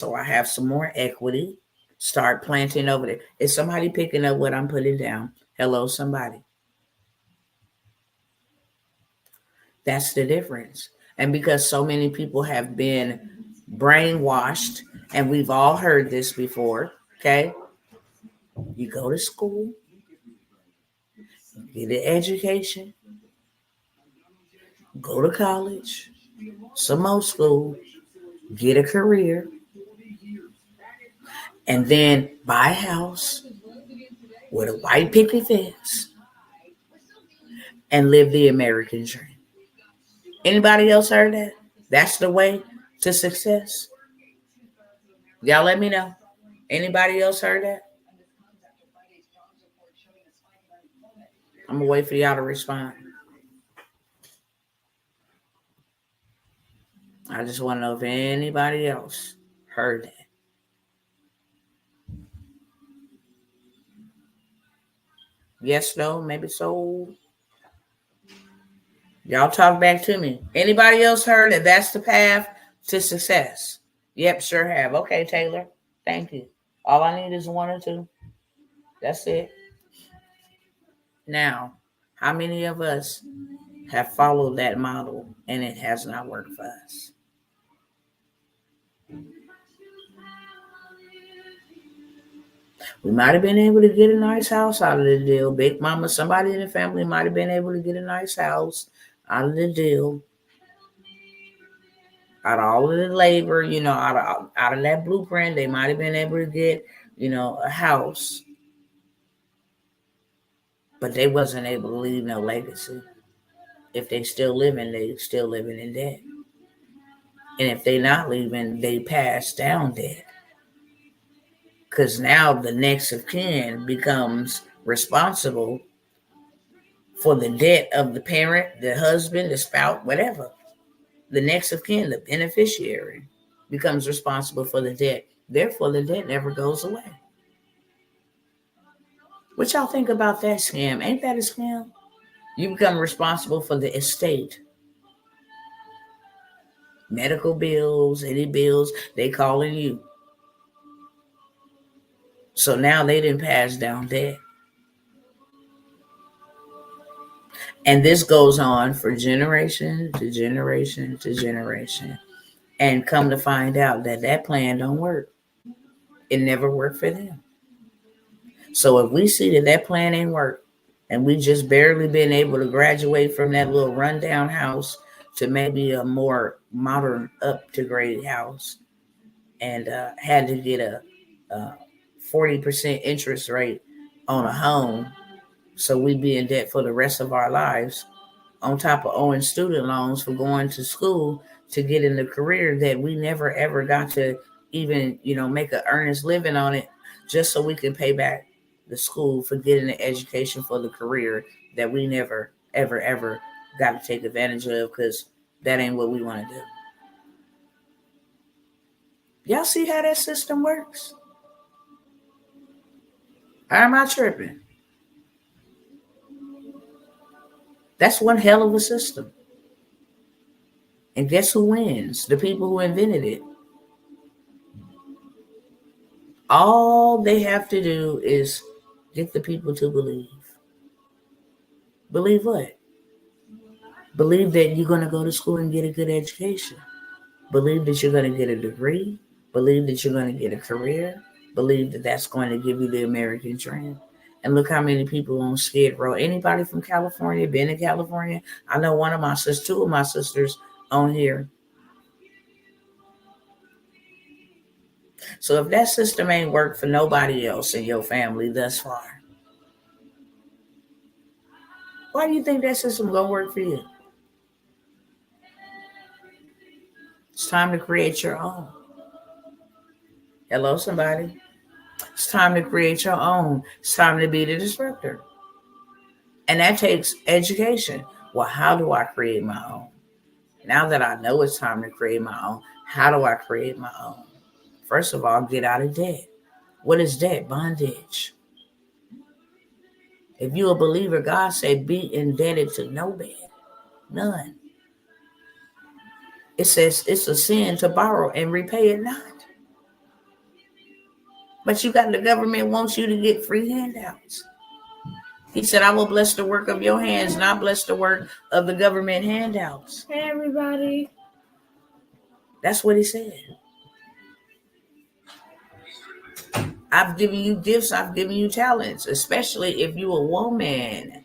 So I have some more equity. Start planting over there. Is somebody picking up what I'm putting down? Hello, somebody. That's the difference. And because so many people have been brainwashed, and we've all heard this before, okay? You go to school, get an education, go to college, some more school, get a career, and then buy a house with a white picket fence and live the American dream. Anybody else heard that? That's the way to success. Y'all let me know. Anybody else heard that? I'm gonna wait for y'all to respond. I just want to know if anybody else heard that. Yes, no, maybe so. Y'all talk back to me. Anybody else heard that that's the path to success? Yep, sure have. Okay, Taylor. Thank you. All I need is one or two. That's it. Now, how many of us have followed that model and it has not worked for us? We might have been able to get a nice house out of the deal. Big mama, somebody in the family might have been able to get a nice house out of the deal. Out of all of the labor, out of that blueprint, they might have been able to get, a house. But they wasn't able to leave no legacy. If they still living, they still living in debt. And if they not leaving, they pass down debt. Because now the next of kin becomes responsible for the debt of the parent, the husband, the spouse, whatever. The next of kin, the beneficiary, becomes responsible for the debt. Therefore, the debt never goes away. What y'all think about that scam? Ain't that a scam? You become responsible for the estate. Medical bills, any bills, they calling you. So now they didn't pass down debt. And this goes on for generation to generation to generation. And come to find out that that plan don't work. It never worked for them. So if we see that that plan ain't work, and we just barely been able to graduate from that little rundown house to maybe a more modern up to grade house, and had to get a 40% interest rate on a home, so we'd be in debt for the rest of our lives, on top of owing student loans for going to school to get in the career that we never ever got to even, make an earnest living on it, just so we can pay back the school for getting an education for the career that we never ever got to take advantage of, because that ain't what we want to do. Y'all see how that system works? How am I tripping? That's one hell of a system. And guess who wins? The people who invented it. All they have to do is get the people to believe. Believe what? Believe that you're going to go to school and get a good education. Believe that you're going to get a degree. Believe that you're going to get a career. Believe that that's going to give you the American dream. And look how many people on Skid Row. Anybody from California, been in California? I know two of my sisters on here. So if that system ain't worked for nobody else in your family thus far, why do you think that system gonna work for you? It's time to create your own. Hello, somebody. It's time to create your own. It's time to be the disruptor. And that takes education. Well, how do I create my own? Now that I know it's time to create my own, how do I create my own? First of all, get out of debt. What is debt? Bondage. If you're a believer, God said, be indebted to no man. None. It says it's a sin to borrow and repay it not. But the government wants you to get free handouts. He said, I will bless the work of your hands, not bless the work of the government handouts. Hey, everybody. That's what he said. I've given you gifts. I've given you talents, especially if you're a woman.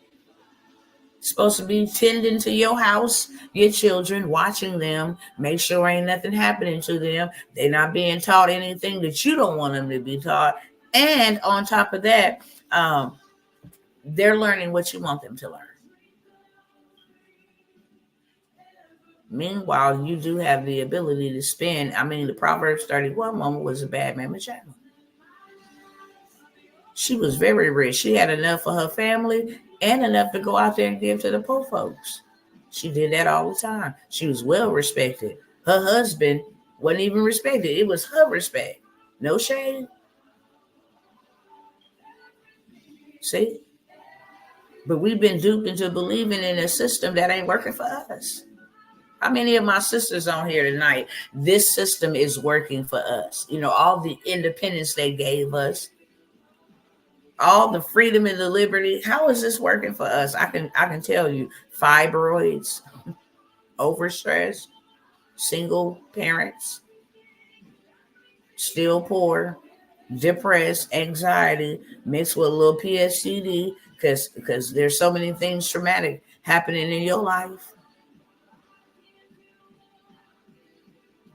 Supposed to be tending to your house, your children, watching them, make sure ain't nothing happening to them. They're not being taught anything that you don't want them to be taught. And on top of that, they're learning what you want them to learn. Meanwhile, you do have the ability to spend. I mean, the Proverbs 31 woman was a bad mamma jamma. She was very rich. She had enough for her family and enough to go out there and give to the poor folks. She did that all the time. She was well respected. Her husband wasn't even respected. It was her respect. No shade. See? But we've been duped into believing in a system that ain't working for us. How many of my sisters on here tonight, this system is working for us? You know, all the independence they gave us, all the freedom and the liberty. How is this working for us? I can tell you, fibroids, overstress, single parents, still poor, depressed, anxiety mixed with a little PSCD because there's so many things traumatic happening in your life.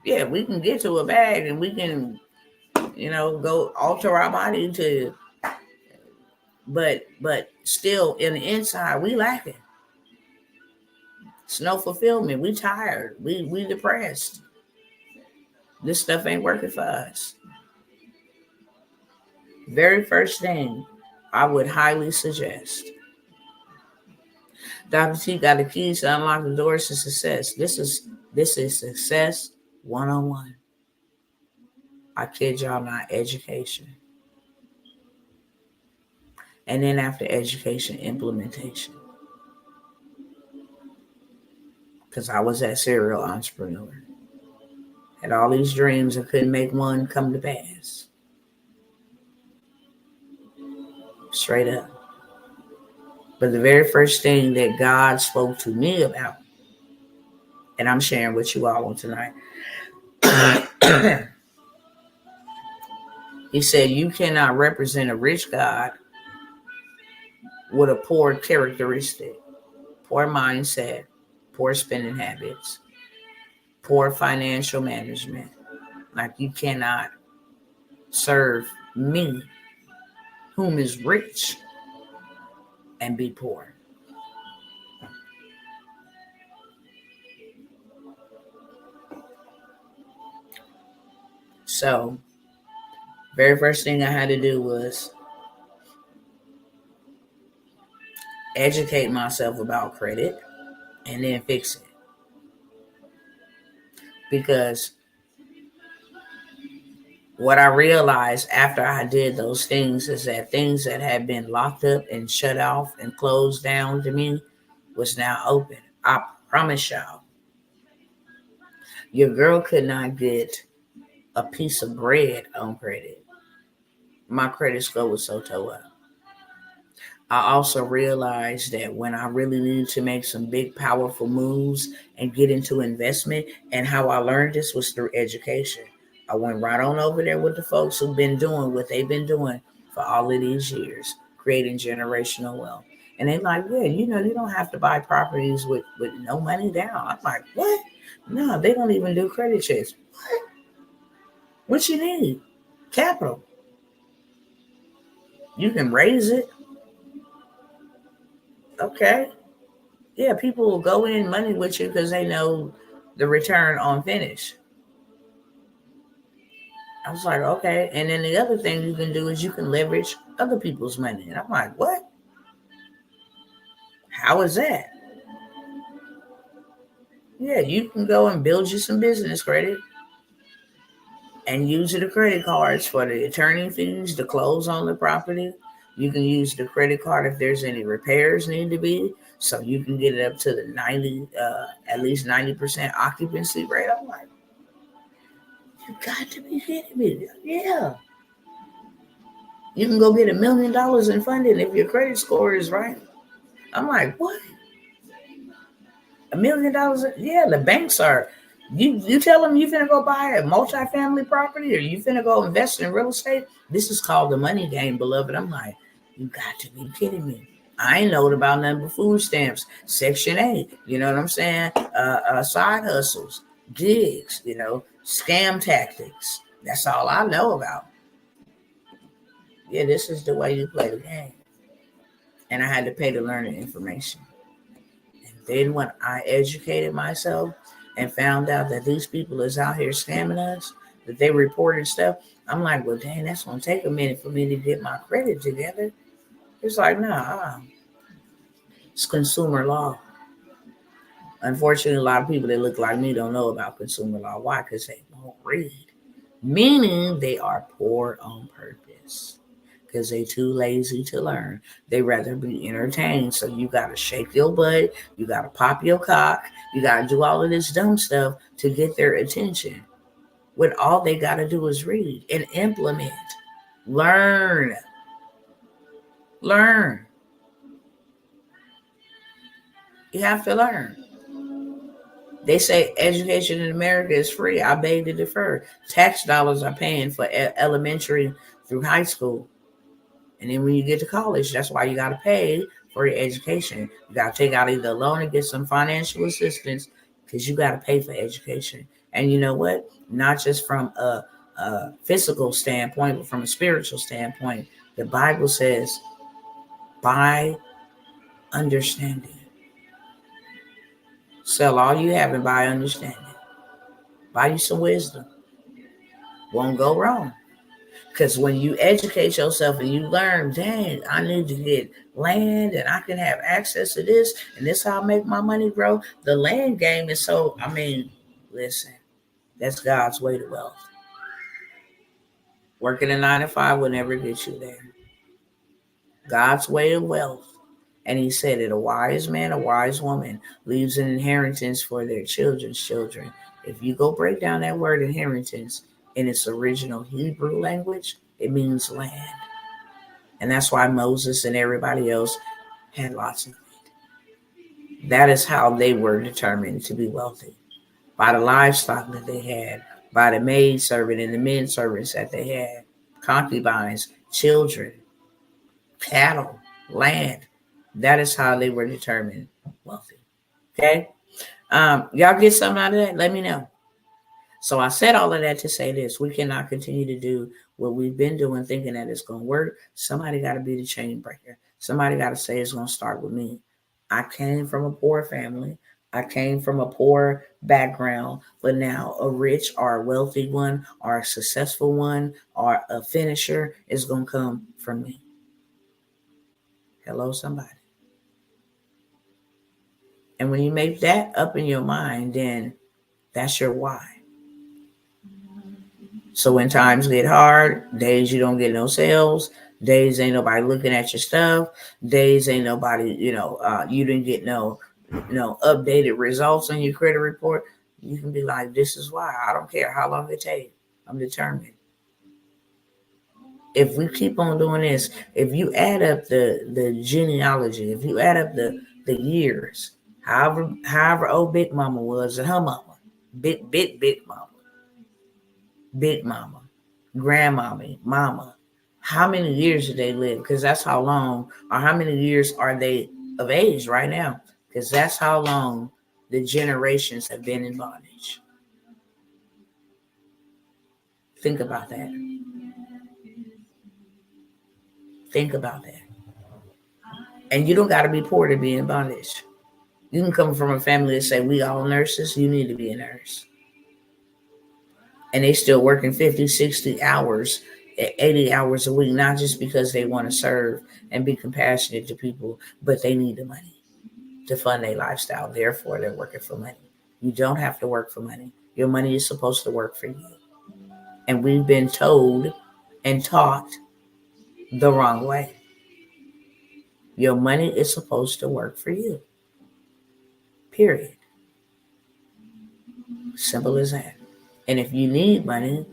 Yeah, we can get to a bag and we can, go alter our body to, but still in the inside, we lacking. It's no fulfillment. We tired. We depressed. This stuff ain't working for us. Very first thing I would highly suggest. Dr. T got the keys to unlock the doors to success. This is success 101. I kid y'all not, education. And then after education, implementation. Because I was that serial entrepreneur. Had all these dreams and couldn't make one come to pass. Straight up. But the very first thing that God spoke to me about, and I'm sharing with you all on tonight, he said, you cannot represent a rich God with a poor characteristic, poor mindset, poor spending habits, poor financial management. Like you cannot serve me, whom is rich, and be poor. So, very first thing I had to do was educate myself about credit and then fix it. Because what I realized after I did those things is that things that had been locked up and shut off and closed down to me was now open. I promise y'all. Your girl could not get a piece of bread on credit. My credit score was so toe up. I also realized that when I really needed to make some big, powerful moves and get into investment, and how I learned this was through education. I went right on over there with the folks who've been doing what they've been doing for all of these years, creating generational wealth. And they're like, yeah, you don't have to buy properties with no money down. I'm like, what? No, they don't even do credit checks. What? What you need? Capital. You can raise it. Okay. Yeah, people will go in money with you because they know the return on finish. I was like, okay. And then the other thing you can do is you can leverage other people's money. And I'm like, what? How is that? Yeah, you can go and build you some business credit and use the credit cards for the attorney fees, the close on the property. You can use the credit card if there's any repairs need to be, so you can get it up to the 90, at least 90% occupancy rate. I'm like, you got to be kidding me. Yeah. You can go get $1 million in funding if your credit score is right. I'm like, what? $1 million? Yeah, the banks are. You tell them you finna go buy a multifamily property or you finna go invest in real estate. This is called the money game, beloved. I'm like, you got to be kidding me. I ain't know about nothing but food stamps, Section 8. You know what I'm saying? Side hustles, gigs. Scam tactics. That's all I know about. Yeah, this is the way you play the game. And I had to pay to learn the information. And then when I educated myself and found out that these people is out here scamming us, that they reported stuff, I'm like, well, dang, that's going to take a minute for me to get my credit together. It's like, nah, it's consumer law. Unfortunately, a lot of people that look like me don't know about consumer law. Why? Because they won't read. Meaning they are poor on purpose. Because they too lazy to learn. They rather be entertained. So you got to shake your butt. You got to pop your cock. You got to do all of this dumb stuff to get their attention. When all they got to do is read and implement. Learn. Learn. You have to learn. They say education in America is free. I beg to differ. Tax dollars are paying for elementary through high school. And then when you get to college, that's why you got to pay for your education. You got to take out either a loan or get some financial assistance because you got to pay for education. And you know what? Not just from a physical standpoint, but from a spiritual standpoint. The Bible says, buy understanding. Sell all you have and buy understanding. Buy you some wisdom. Won't go wrong. Because when you educate yourself and you learn, dang, I need to get land and I can have access to this and this how I make my money grow. The land game is so, listen, that's God's way to wealth. Working a 9 to 5 will never get you there. God's way of wealth. And he said it, a wise man, a wise woman leaves an inheritance for their children's children. If you go break down that word inheritance in its original Hebrew language, it means land. And that's why Moses and everybody else had lots of land. That is how they were determined to be wealthy. By the livestock that they had, by the maid servant and the men servants that they had, concubines, children, cattle, land. That is how they were determined wealthy. Okay? Y'all get something out of that? Let me know. So I said all of that to say this. We cannot continue to do what we've been doing thinking that it's going to work. Somebody got to be the chain breaker. Somebody got to say it's going to start with me. I came from a poor family. I came from a poor background, but now a rich or a wealthy one or a successful one or a finisher is going to come from me. Hello, somebody. And when you make that up in your mind, then that's your why. So when times get hard, days you don't get no sales, days ain't nobody looking at your stuff, days ain't nobody, you didn't get no updated results on your credit report, you can be like, this is why. I don't care how long it takes. I'm determined. If we keep on doing this, if you add up the genealogy, if you add up the years, however old Big Mama was and her mama, big mama, Big Mama, Grandmommy, Mama, how many years did they live? Because that's how long, or how many years are they of age right now? Because that's how long the generations have been in bondage. Think about that. Think about that. And you don't got to be poor to be in bondage. You can come from a family that say, we all nurses, you need to be a nurse. And they still working 50, 60 hours, 80 hours a week, not just because they want to serve and be compassionate to people, but they need the money to fund their lifestyle. Therefore, they're working for money. You don't have to work for money. Your money is supposed to work for you. And we've been told and taught the wrong way. Your money is supposed to work for you. Period. Simple as that. And if you need money,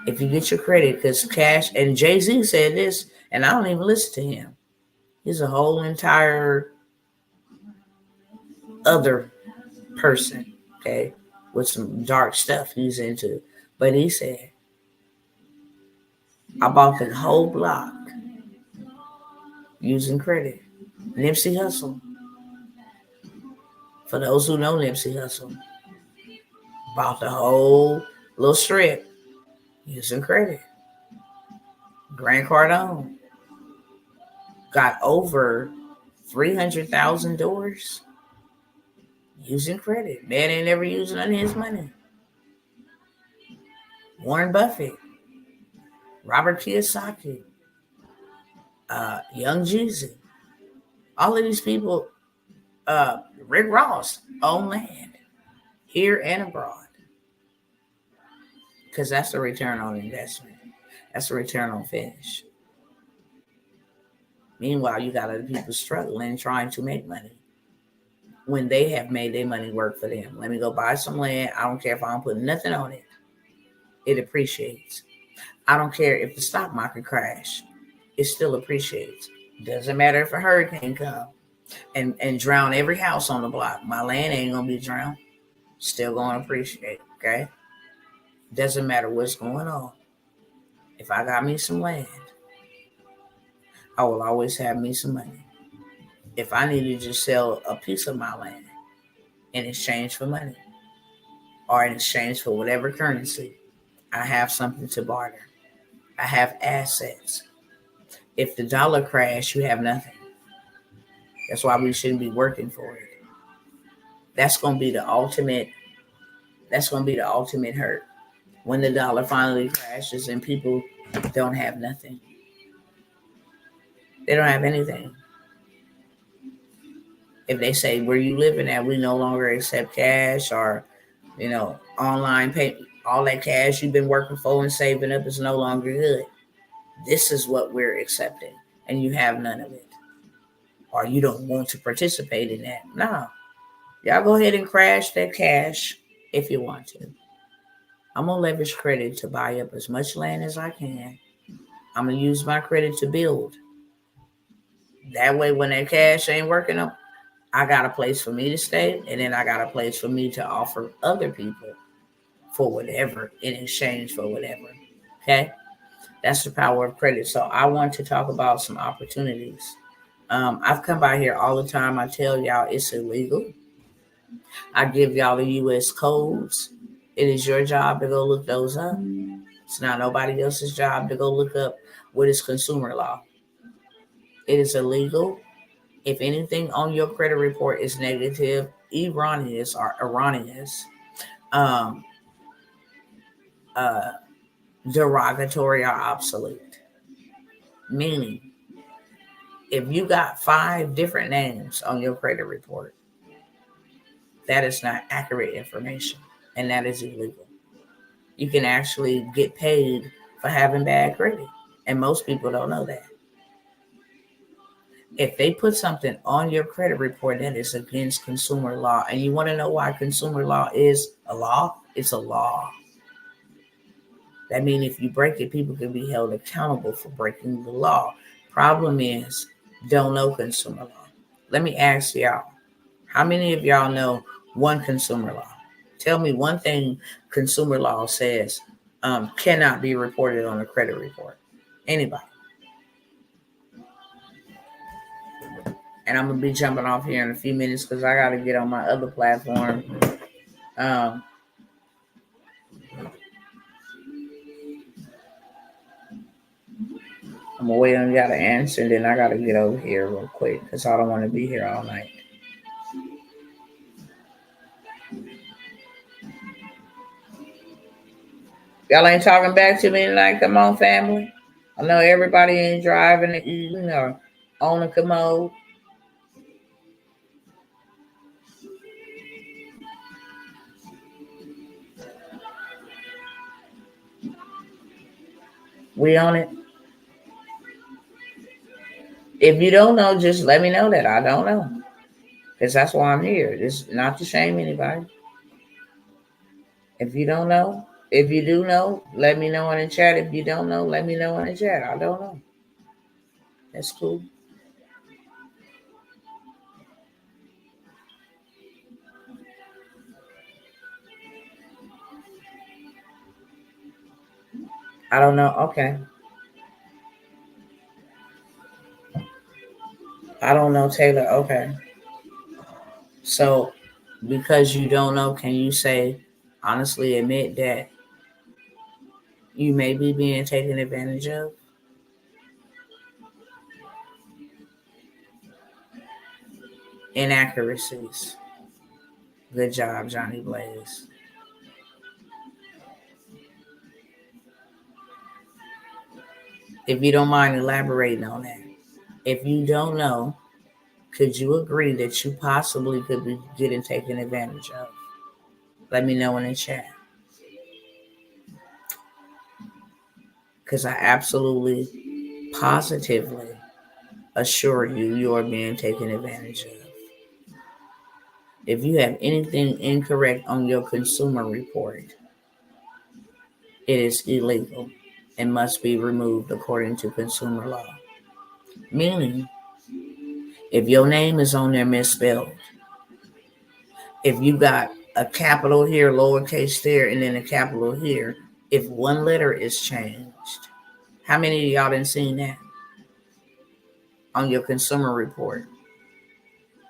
If you get your credit, because cash, and Jay-Z said this, and I don't even listen to him. He's a whole entire other person, okay, with some dark stuff he's into. But he said, I bought the whole block using credit. Nipsey Hussle. For those who know Nipsey Hussle, bought the whole little strip using credit. Grant Cardone got over 300,000 doors using credit. Man ain't never using none of his money. Warren Buffett, Robert Kiyosaki, Young Jeezy. All of these people, Rick Ross, own land here and abroad. Because that's the return on investment. That's the return on finish. Meanwhile, you got other people struggling, trying to make money when they have made their money work for them. Let me go buy some land. I don't care if I don't put nothing on it. It appreciates. I don't care if the stock market crash. It still appreciates. Doesn't matter if a hurricane comes and drown every house on the block. My land ain't going to be drowned. Still going to appreciate, okay? Doesn't matter what's going on. If I got me some land, I will always have me some money. If I need to just sell a piece of my land in exchange for money or in exchange for whatever currency, I have something to barter. I have assets. If the dollar crash, you have nothing. That's why we shouldn't be working for it. That's going to be the ultimate hurt. When the dollar finally crashes and people don't have nothing. They don't have anything. If they say, where you living at, we no longer accept cash or, online pay, all that cash you've been working for and saving up is no longer good. This is what we're accepting. And you have none of it. Or you don't want to participate in that. No. Y'all go ahead and crash that cash if you want to. I'm going to leverage credit to buy up as much land as I can. I'm going to use my credit to build. That way, when that cash ain't working up, I got a place for me to stay, and then I got a place for me to offer other people for whatever in exchange for whatever. Okay? That's the power of credit. So I want to talk about some opportunities. I've come by here all the time. I tell y'all it's illegal. I give y'all the U.S. codes. It is your job to go look those up. It's not nobody else's job to go look up what is consumer law. It is illegal. If anything on your credit report is negative, erroneous, derogatory, or obsolete. Meaning, if you got 5 different names on your credit report, that is not accurate information, and that is illegal. You can actually get paid for having bad credit, and most people don't know that. If they put something on your credit report that is against consumer law, and you want to know why consumer law is a law, it's a law. That means if you break it, people can be held accountable for breaking the law. Problem is, don't know consumer law. Let me ask y'all, how many of y'all know one consumer law? Tell me one thing consumer law says cannot be reported on a credit report. Anybody? And I'm going to be jumping off here in a few minutes because I got to get on my other platform. I'm going to wait on y'all to answer, and then I got to get over here real quick because I don't want to be here all night. Y'all ain't talking back to me tonight. Come on, family. I know everybody ain't driving or eating or on a commode. We on it. If you don't know, just let me know that I don't know. Because that's why I'm here. This is not to shame anybody. If you don't know, If you do know, let me know in the chat. If you don't know, let me know in the chat. I don't know. That's cool. I don't know. Okay. I don't know, Taylor. Okay. So, because you don't know, can you say, honestly, admit that you may be being taken advantage of? Inaccuracies. Good job, Johnny Blaze. If you don't mind elaborating on that. If you don't know, could you agree that you possibly could be getting taken advantage of? Let me know in the chat. Because I absolutely, positively assure you, you are being taken advantage of. If you have anything incorrect on your consumer report, it is illegal and must be removed according to consumer law. Meaning, if your name is on there misspelled, if you got a capital here, lowercase there, and then a capital here, if one letter is changed, how many of y'all done seen that on your consumer report?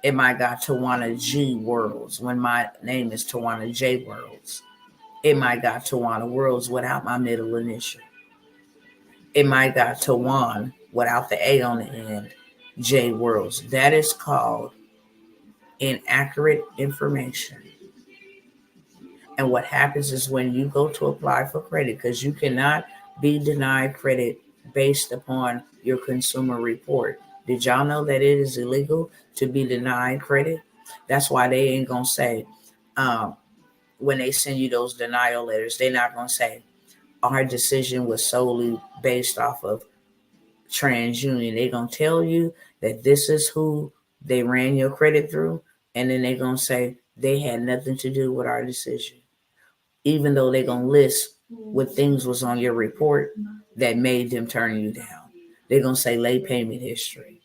It might got Tawana G Worlds when my name is Tawana J Worlds. It might got Tawana Worlds without my middle initial. It might got Tawan without the A on the end, J Worlds. That is called inaccurate information. And what happens is when you go to apply for credit, because you cannot be denied credit based upon your consumer report. Did y'all know that it is illegal to be denied credit? That's why they ain't going to say, when they send you those denial letters, they're not going to say, our decision was solely based off of TransUnion. They're going to tell you that this is who they ran your credit through. And then they're going to say they had nothing to do with our decision. Even though they're going to list what things was on your report that made them turn you down. They're going to say late payment history,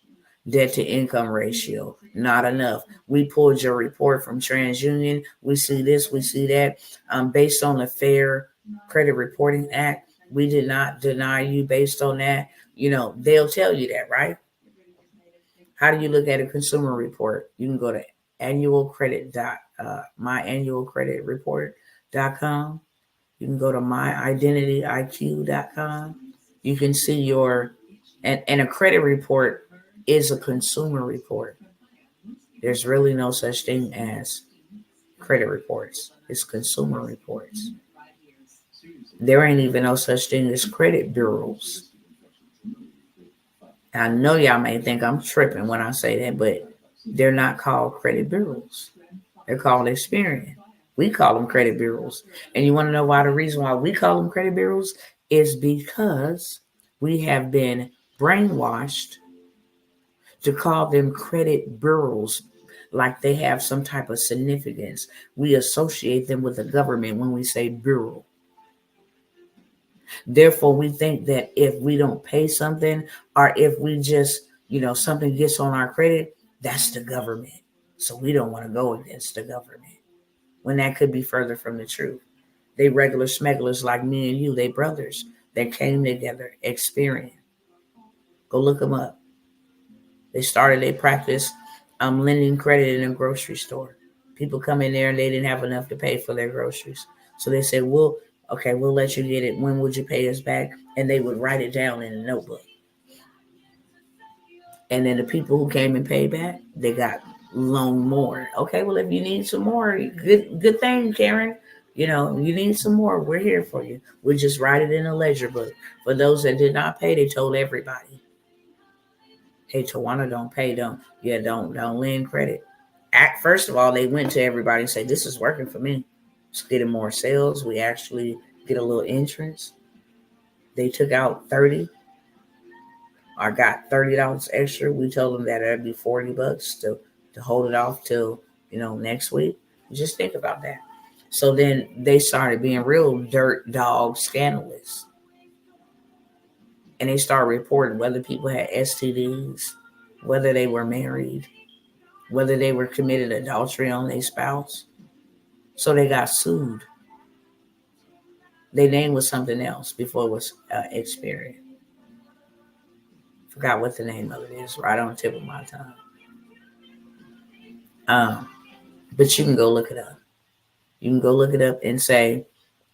debt to income ratio, not enough. We pulled your report from TransUnion. We see this, we see that. Based on the Fair Credit Reporting Act, we did not deny you based on that. You know, they'll tell you that, right? How do you look at a consumer report? You can go to myannualcreditreport.com. You can go to myidentityiq.com. You can see your, and a credit report is a consumer report. There's really no such thing as credit reports. It's consumer reports. There ain't even no such thing as credit bureaus. I know y'all may think I'm tripping when I say that, but they're not called credit bureaus. They're called Experian. We call them credit bureaus. And you want to know why? The reason why we call them credit bureaus is because we have been brainwashed to call them credit bureaus like they have some type of significance. We associate them with the government when we say bureau. Therefore, we think that if we don't pay something or if we just, something gets on our credit, that's the government. So we don't want to go against the government when that could be further from the truth. They regular smugglers like me and you, they brothers that came together, Experian. Go look them up. They started a practice lending credit in a grocery store. People come in there and they didn't have enough to pay for their groceries. So they said, we'll let you get it. When would you pay us back? And they would write it down in a notebook. And then the people who came and paid back, they got loaned more. Okay, well, if you need some more, good thing, Karen. You need some more. We're here for you. We just write it in a ledger book. For those that did not pay, they told everybody, hey, Tawana, don't pay, don't lend credit. First of all, they went to everybody and said, this is working for me. It's getting more sales. We actually get a little entrance. They took out 30 or got $30 extra. We told them that it'd be $40 to hold it off till, next week. Just think about that. So then they started being real dirt dog scandalous. And they started reporting whether people had STDs, whether they were married, whether they were committed adultery on their spouse. So they got sued. Their name was something else before it was Experian. Forgot what the name of it is, right on the tip of my tongue. Um, but you can go look it up. You can go look it up and say,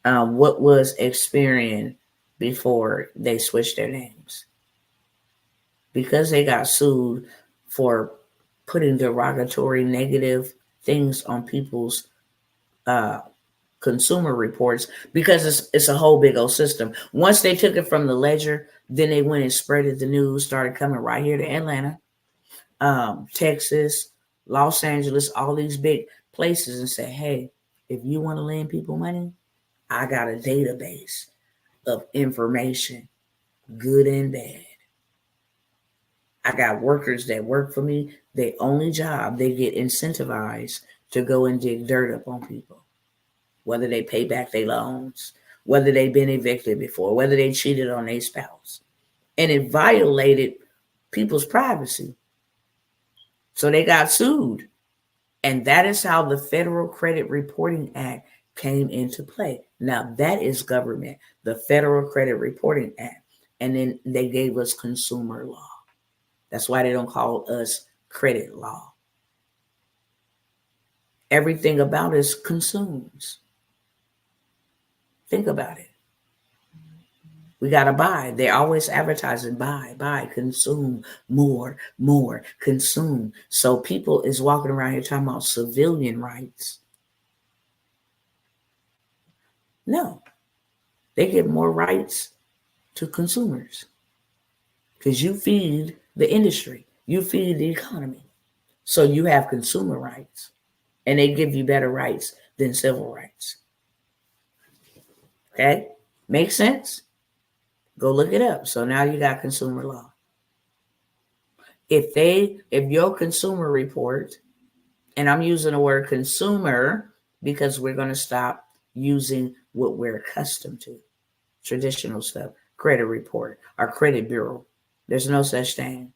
what was Experian before they switched their names? Because they got sued for putting derogatory, negative things on people's uh, consumer reports, because it's a whole big old system. Once they took it from the ledger, then they went and spreaded the news, started coming right here to Atlanta, Texas, Los Angeles, all these big places, and say, hey, if you want to lend people money, I got a database of information, good and bad. I got workers that work for me. Their only job, they get incentivized to go and dig dirt up on people, whether they pay back their loans, whether they've been evicted before, whether they cheated on their spouse. And it violated people's privacy. So they got sued. And that is how the Federal Credit Reporting Act came into play. Now, that is government, the Federal Credit Reporting Act. And then they gave us consumer law. That's why they don't call us credit law. Everything about us consumes. Think about it. We got to buy. They're always advertising, buy, consume, more, consume. So people is walking around here talking about civilian rights. No, they give more rights to consumers because you feed the industry, you feed the economy. So you have consumer rights, and they give you better rights than civil rights. Okay? Makes sense? Go look it up. So now you got consumer law. If your consumer report, and I'm using the word consumer because we're going to stop using what we're accustomed to, traditional stuff, credit report, or credit bureau. There's no such thing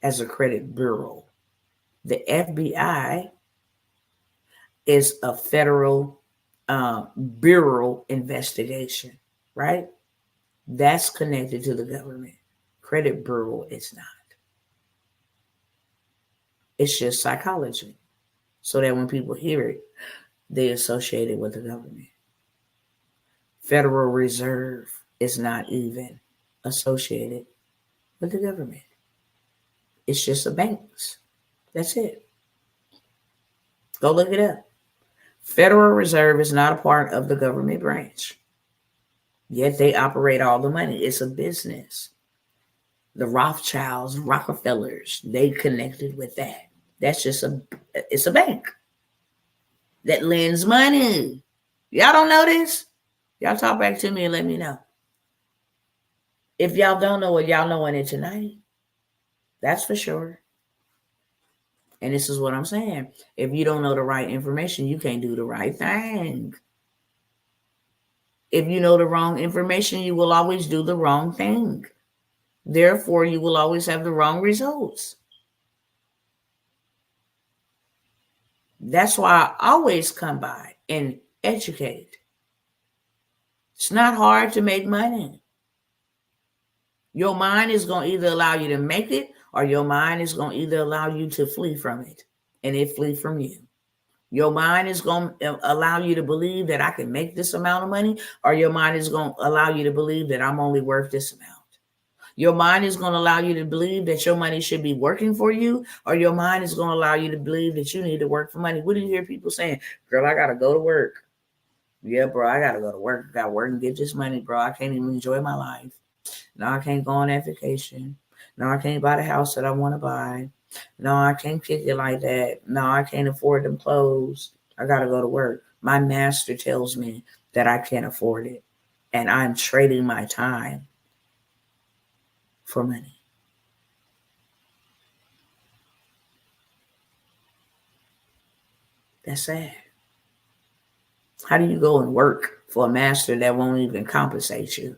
as a credit bureau. The FBI is a federal bureau investigation, right? That's connected to the government. Credit bureau is not. It's just psychology. So that when people hear it, they associate it with the government. Federal Reserve is not even associated with the government. It's just the banks. That's it. Go look it up. Federal Reserve is not a part of the government branch. Yet they operate all the money. It's a business. The Rothschilds, Rockefellers, they connected with that. That's just it's a bank that lends money. Y'all don't know this? Y'all talk back to me and let me know. If y'all don't know it, y'all knowing it tonight. That's for sure. And this is what I'm saying. If you don't know the right information, you can't do the right thing. If you know the wrong information, you will always do the wrong thing. Therefore, you will always have the wrong results. That's why I always come by and educate. It's not hard to make money. Your mind is going to either allow you to make it, or your mind is going to either allow you to flee from it, and it flee from you. Your mind is going to allow you to believe that I can make this amount of money, or your mind is going to allow you to believe that I'm only worth this amount. Your mind is going to allow you to believe that your money should be working for you, or your mind is going to allow you to believe that you need to work for money. What do you hear people saying? Girl, I got to go to work. Yeah, bro, I got to go to work. I got to work and get this money, bro. I can't even enjoy my life. No, I can't go on that vacation. No, I can't buy the house that I want to buy. No, I can't kick it like that. No, I can't afford them clothes. I got to go to work. My master tells me that I can't afford it. And I'm trading my time for money. That's sad. How do you go and work for a master that won't even compensate you?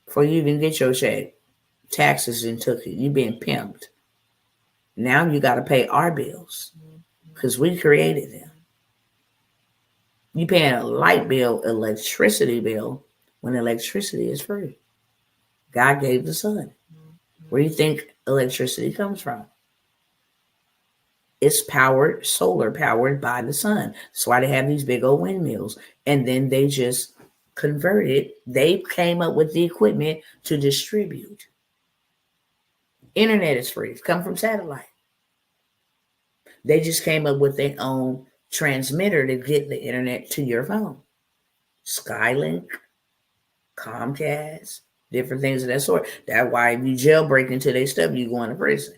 Before you even get your check, taxes and took it. You being pimped. Now you got to pay our bills because we created them. You paying a light bill, electricity bill, when electricity is free. God gave the sun. Where do you think electricity comes from? It's powered, solar powered by the sun. That's why they have these big old windmills. And then they just converted. They came up with the equipment to distribute. Internet is free. It's come from satellite. They just came up with their own transmitter to get the internet to your phone. Skylink, Comcast, different things of that sort. That's why if you jailbreak into their stuff, you go into prison.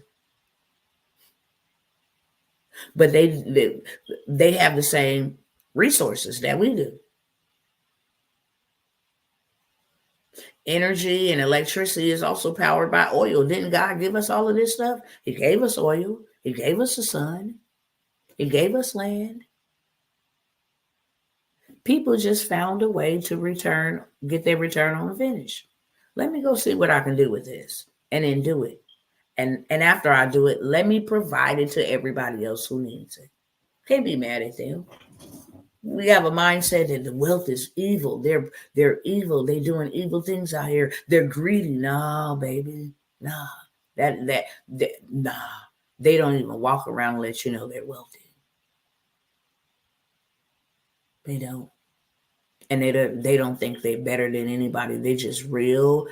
But they have the same resources that we do. Energy and electricity is also powered by oil. Didn't God give us all of this stuff? He gave us oil. He gave us the sun. He gave us land. People just found a way to get their return on the finish. Let me go see what I can do with this and then do it. And after I do it, let me provide it to everybody else who needs it. Can't be mad at them. We have a mindset that the wealth is evil. They're evil. They're doing evil things out here. They're greedy. Nah, baby. Nah. Nah. They don't even walk around and let you know they're wealthy. They don't. And they don't think they're better than anybody. They're just real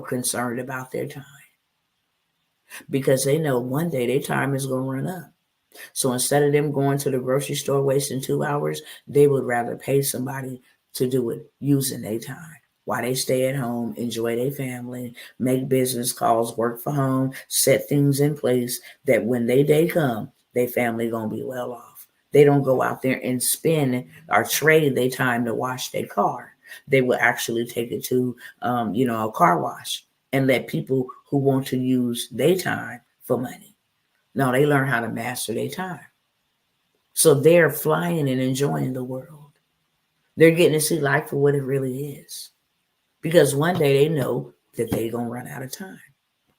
concerned about their time. Because they know one day their time is going to run up. So instead of them going to the grocery store wasting 2 hours, they would rather pay somebody to do it using their time while they stay at home, enjoy their family, make business calls, work from home, set things in place that when their day come, their family going to be well off. They don't go out there and spend or trade their time to wash their car. They will actually take it to, a car wash and let people who want to use their time for money. No, they learn how to master their time. So they're flying and enjoying the world. They're getting to see life for what it really is. Because one day they know that they're going to run out of time.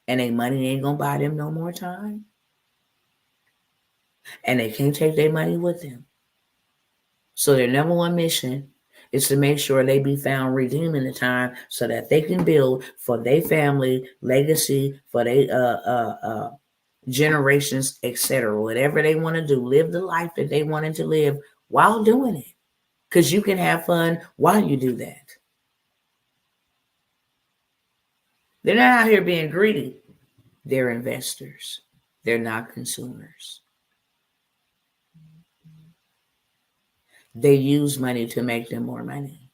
And their money ain't going to buy them no more time. And they can't take their money with them. So their number one mission is to make sure they be found redeeming the time so that they can build for their family, legacy, for their generations, etc. Whatever they want to do, live the life that they wanted to live while doing it. Because you can have fun while you do that. They're not out here being greedy. They're investors. They're not consumers. They use money to make them more money.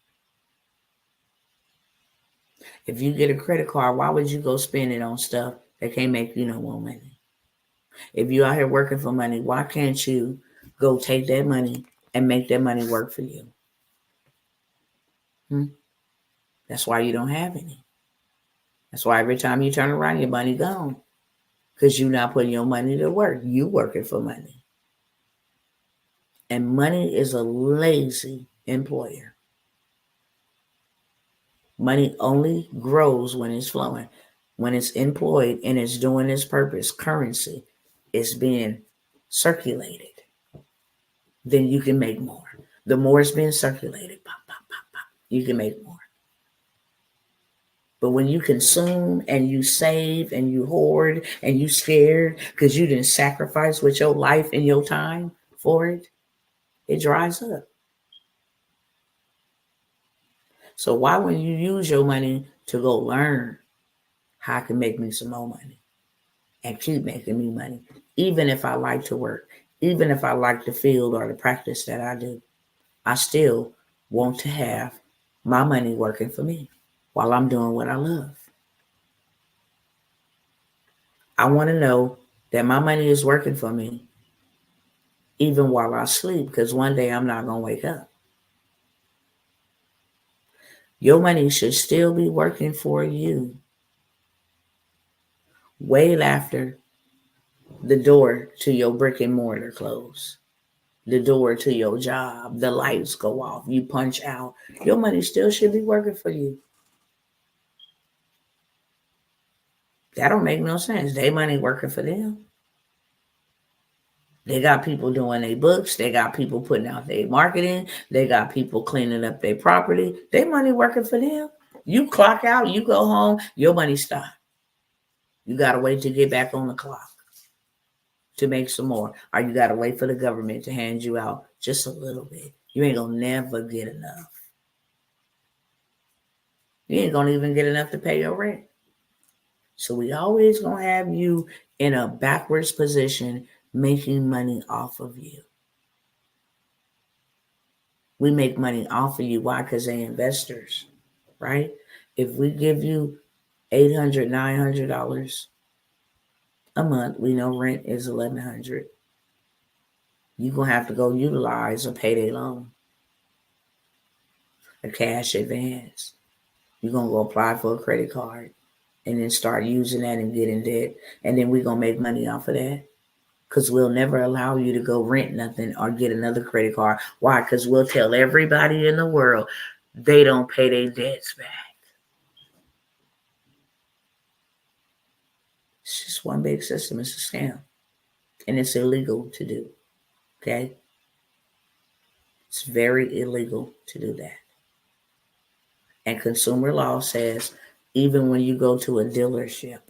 If you get a credit card, why would you go spend it on stuff that can't make you no more money? If you're out here working for money, why can't you go take that money and make that money work for you? That's why you don't have any. That's why every time you turn around, your money gone. Because you're not putting your money to work. You working for money. And money is a lazy employer. Money only grows when it's flowing. When it's employed and it's doing its purpose, currency is being circulated. Then you can make more. The more it's being circulated, pop, pop, pop, pop, you can make more. But when you consume and you save and you hoard and you scared because you didn't sacrifice with your life and your time for it, it dries up. So why wouldn't you use your money to go learn how I can make me some more money and keep making me money? Even if I like to work, even if I like the field or the practice that I do, I still want to have my money working for me while I'm doing what I love. I want to know that my money is working for me even while I sleep, because one day I'm not going to wake up. Your money should still be working for you way after the door to your brick and mortar close. the door to your job, the lights go off, you punch out, your money still should be working for you. That don't make no sense. They money working for them. They got people doing their books. They got people putting out their marketing. They got people cleaning up their property. They money working for them. You clock out, you go home, your money stop. You got to wait to get back on the clock to make some more. Or you got to wait for the government to hand you out just a little bit. You ain't going to never get enough. You ain't going to even get enough to pay your rent. So we always going to have you in a backwards position making money off of you. We make money off of you. Why? Because they investors, right? If we give you $800, $900 a month, we know rent is $1,100. You're going to have to go utilize a payday loan, a cash advance. You're going to go apply for a credit card and then start using that and get in debt. And then we're going to make money off of that. Because we'll never allow you to go rent nothing or get another credit card. Why? Because we'll tell everybody in the world they don't pay their debts back. It's just one big system. It's a scam. And it's illegal to do. Okay? It's very illegal to do that. And consumer law says even when you go to a dealership,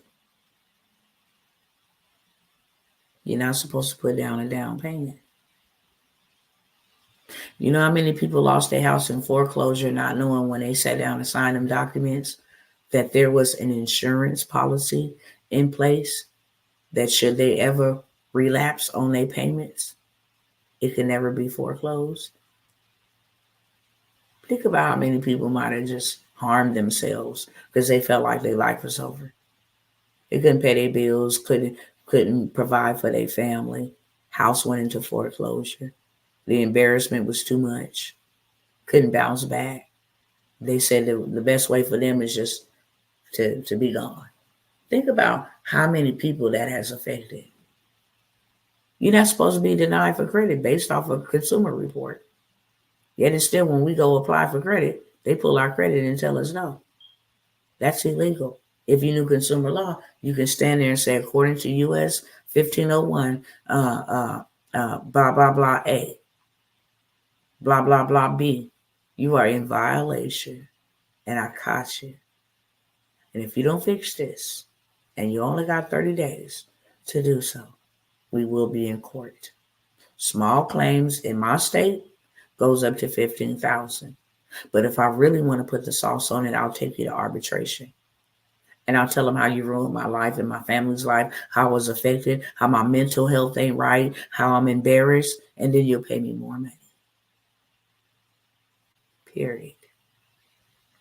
you're not supposed to put down a down payment. You know how many people lost their house in foreclosure not knowing when they sat down and signed them documents that there was an insurance policy in place that should they ever relapse on their payments, it can never be foreclosed? Think about how many people might have just harmed themselves because they felt like their life was over. They couldn't pay their bills, couldn't provide for their family. House went into foreclosure. The embarrassment was too much. Couldn't bounce back. They said the best way for them is just to be gone. Think about how many people that has affected. You're not supposed to be denied for credit based off of a consumer report. Yet and still, when we go apply for credit, they pull our credit and tell us no. That's illegal. If you knew consumer law, you can stand there and say, according to US 1501, blah, blah, blah, A, blah, blah, blah, B, you are in violation and I caught you. And if you don't fix this, and you only got 30 days to do so, we will be in court. Small claims in my state goes up to $15,000. But if I really want to put the sauce on it, I'll take you to arbitration. And I'll tell them how you ruined my life and my family's life, how I was affected, how my mental health ain't right, how I'm embarrassed, and then you'll pay me more money. Period.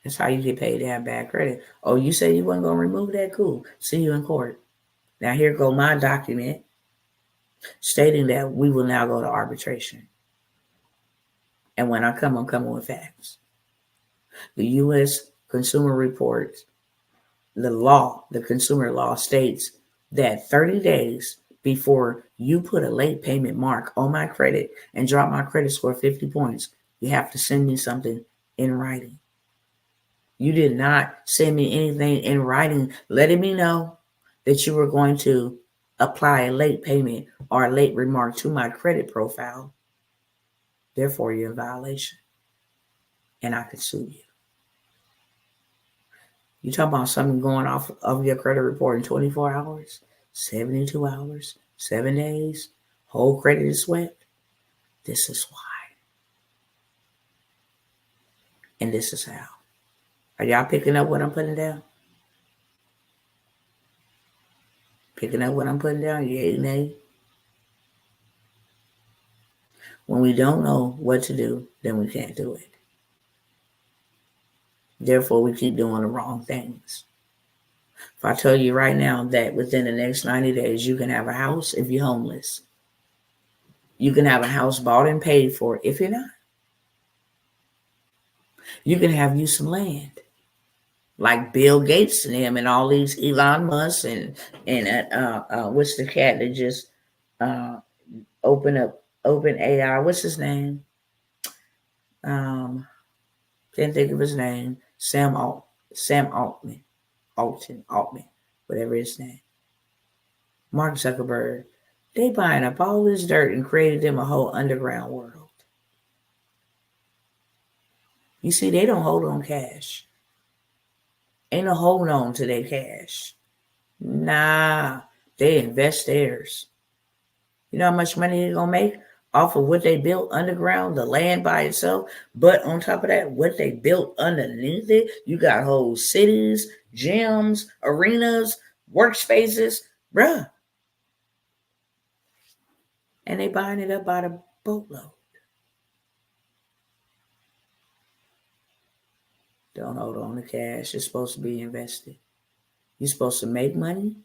That's how you get paid to have bad credit. Oh, you say you weren't going to remove that? Cool. See you in court. Now here go my document stating that we will now go to arbitration. And when I come, I'm coming with facts. The U.S. Consumer Reports, the consumer law states that 30 days before you put a late payment mark on my credit and drop my credit score 50 points, you have to send me something in writing. You did not send me anything in writing letting me know that you were going to apply a late payment or a late remark to my credit profile. Therefore, you're in violation. And I could sue you. You talking about something going off of your credit report in 24 hours, 72 hours, 7 days, whole credit is swept? This is why. And this is how. Are y'all picking up what I'm putting down? Picking up what I'm putting down? Yay, nay? When we don't know what to do, then we can't do it. Therefore, we keep doing the wrong things. If I tell you right now that within the next 90 days, you can have a house if you're homeless. You can have a house bought and paid for if you're not. You can have you some land. Like Bill Gates and him and all these Elon Musk and what's the cat that just opened up Open AI. What's his name? Can't think of his name. Sam Altman, whatever his name. Mark Zuckerberg. They buying up all this dirt and created them a whole underground world. You see, they don't hold on cash. Ain't no holding on to their cash. Nah, they invest theirs. You know how much money they're gonna make off of what they built underground, the land by itself. But on top of that, what they built underneath it, you got whole cities, gyms, arenas, workspaces, bruh. And they buying it up by the boatload. Don't hold on to cash. It's supposed to be invested. You're supposed to make money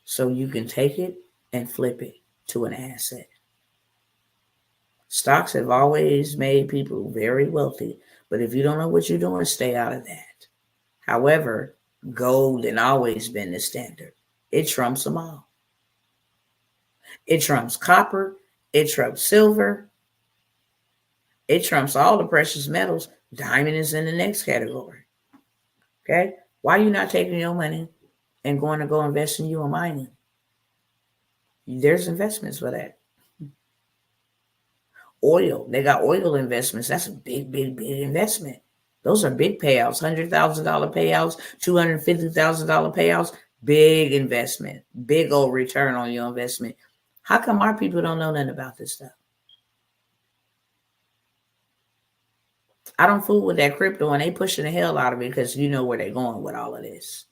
so you can take it and flip it to an asset. Stocks have always made people very wealthy, but if you don't know what you're doing, stay out of that. However, gold has always been the standard. It trumps them all. It trumps copper. It trumps silver. It trumps all the precious metals. Diamond is in the next category. Okay? Why are you not taking your money and going to go invest in you in mining? There's investments for that. Oil. They got oil investments. That's a big, big, big investment. Those are big payouts. $100,000 payouts, $250,000 payouts. Big investment. Big old return on your investment. How come our people don't know nothing about this stuff? I don't fool with that crypto, and they pushing the hell out of it because you know where they're going with all of this.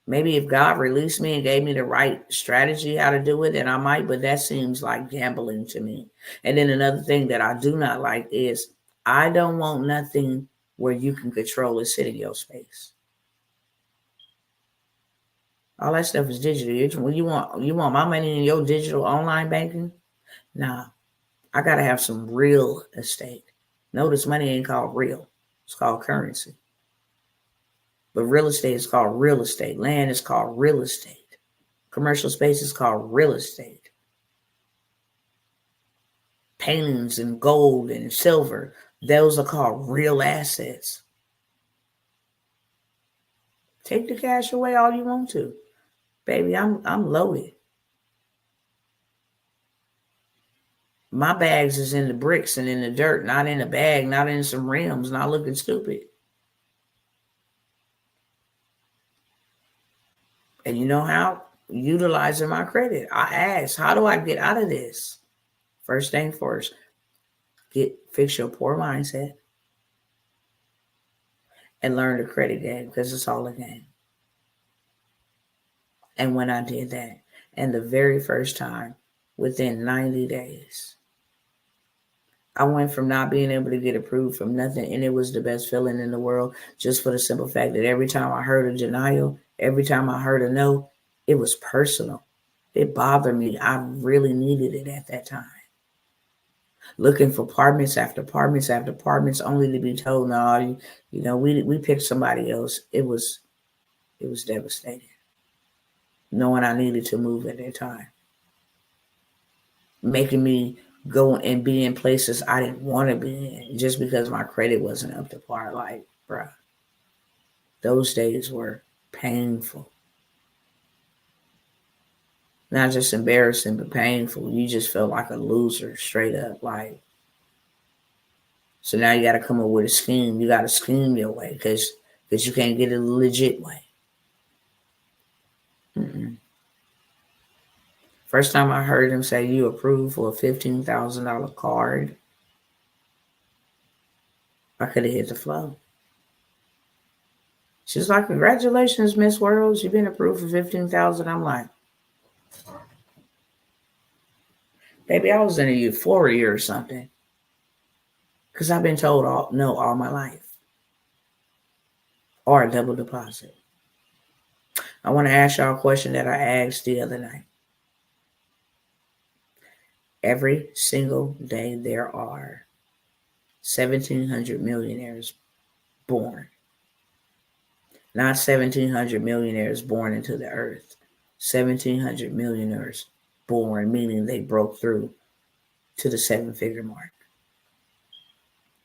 Maybe if God released me and gave me the right strategy how to do it, then I might, but that seems like gambling to me. And then another thing that I do not like is I don't want nothing where you can control and sit in your space. All that stuff is digital. When you want my money in your digital online banking? Nah, I gotta have some real estate. Notice money ain't called real. It's called currency. But real estate is called real estate. Land is called real estate. Commercial space is called real estate. Paintings and gold and silver, those are called real assets. Take the cash away all you want to. Baby, I'm loaded. My bags is in the bricks and in the dirt, not in a bag, not in some rims, not looking stupid. And you know how? Utilizing my credit. I asked, how do I get out of this? First thing first, fix your poor mindset and learn the credit game because it's all a game. And when I did that, and the very first time, within 90 days, I went from not being able to get approved from nothing, and it was the best feeling in the world, just for the simple fact that every time I heard a denial, every time I heard a no, it was personal. It bothered me. I really needed it at that time. Looking for apartments after apartments after apartments, only to be told, no, we picked somebody else. It was devastating, knowing I needed to move at that time, making me go and be in places I didn't want to be in just because my credit wasn't up to par. Like, bruh, those days were painful. Not just embarrassing, but painful. You just felt like a loser, straight up. Like, so now you got to come up with a scheme. You got to scheme your way because you can't get it a legit way. First time I heard him say you approved for a $15,000 card, I could have hit the floor. She's like, congratulations, Miss Worlds. You've been approved for $15,000. I'm like, baby, I was in a euphoria or something. Because I've been told no all my life. Or a double deposit. I want to ask y'all a question that I asked the other night. Every single day there are 1,700 millionaires born. Not 1,700 millionaires born into the earth. 1,700 millionaires born, meaning they broke through to the 7-figure mark.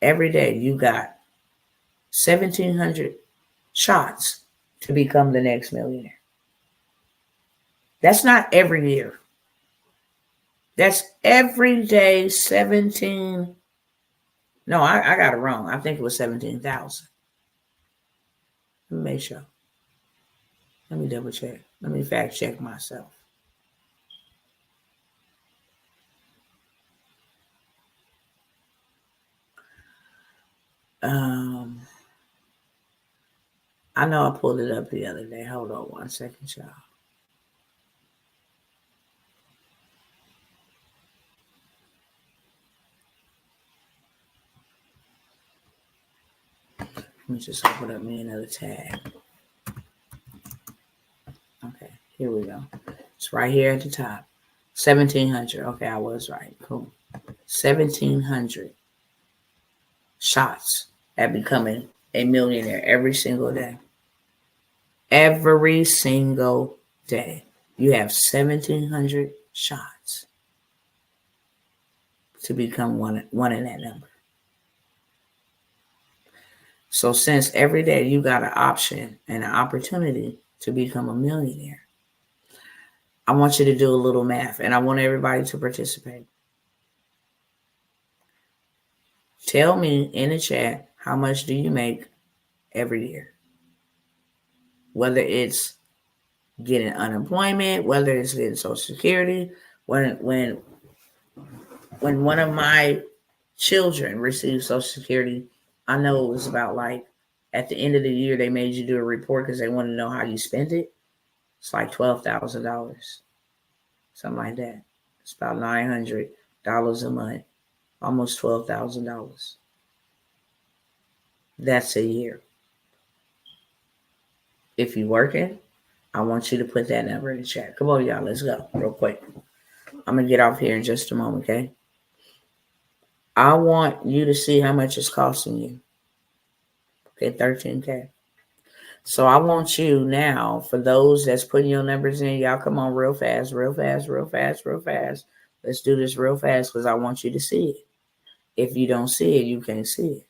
Every day you got 1,700 shots to become the next millionaire. That's not every year. That's every day 17. No, I got it wrong. I think it was 17,000. Let me make sure. Let me double check. Let me fact check myself. I know I pulled it up the other day. Hold on 1 second, y'all. Let me just open up me another tab. Okay, here we go. It's right here at the top. 1,700. Okay, I was right. Cool. 1,700 shots at becoming a millionaire every single day. Every single day. You have 1,700 shots to become one in that number. So since every day you got an option and an opportunity to become a millionaire, I want you to do a little math, and I want everybody to participate. Tell me in the chat, how much do you make every year? Whether it's getting unemployment, whether it's getting Social Security. When one of my children received Social Security, I know it was about like at the end of the year, they made you do a report because they want to know how you spent it. It's like $12,000, something like that. It's about $900 a month, almost $12,000. That's a year. If you're working, I want you to put that number in the chat. Come on, y'all, let's go real quick. I'm going to get off here in just a moment, okay? I want you to see how much it's costing you. Okay, $13K. So I want you now, for those that's putting your numbers in, y'all come on real fast, real fast, real fast, real fast. Let's do this real fast because I want you to see it. If you don't see it, you can't see it.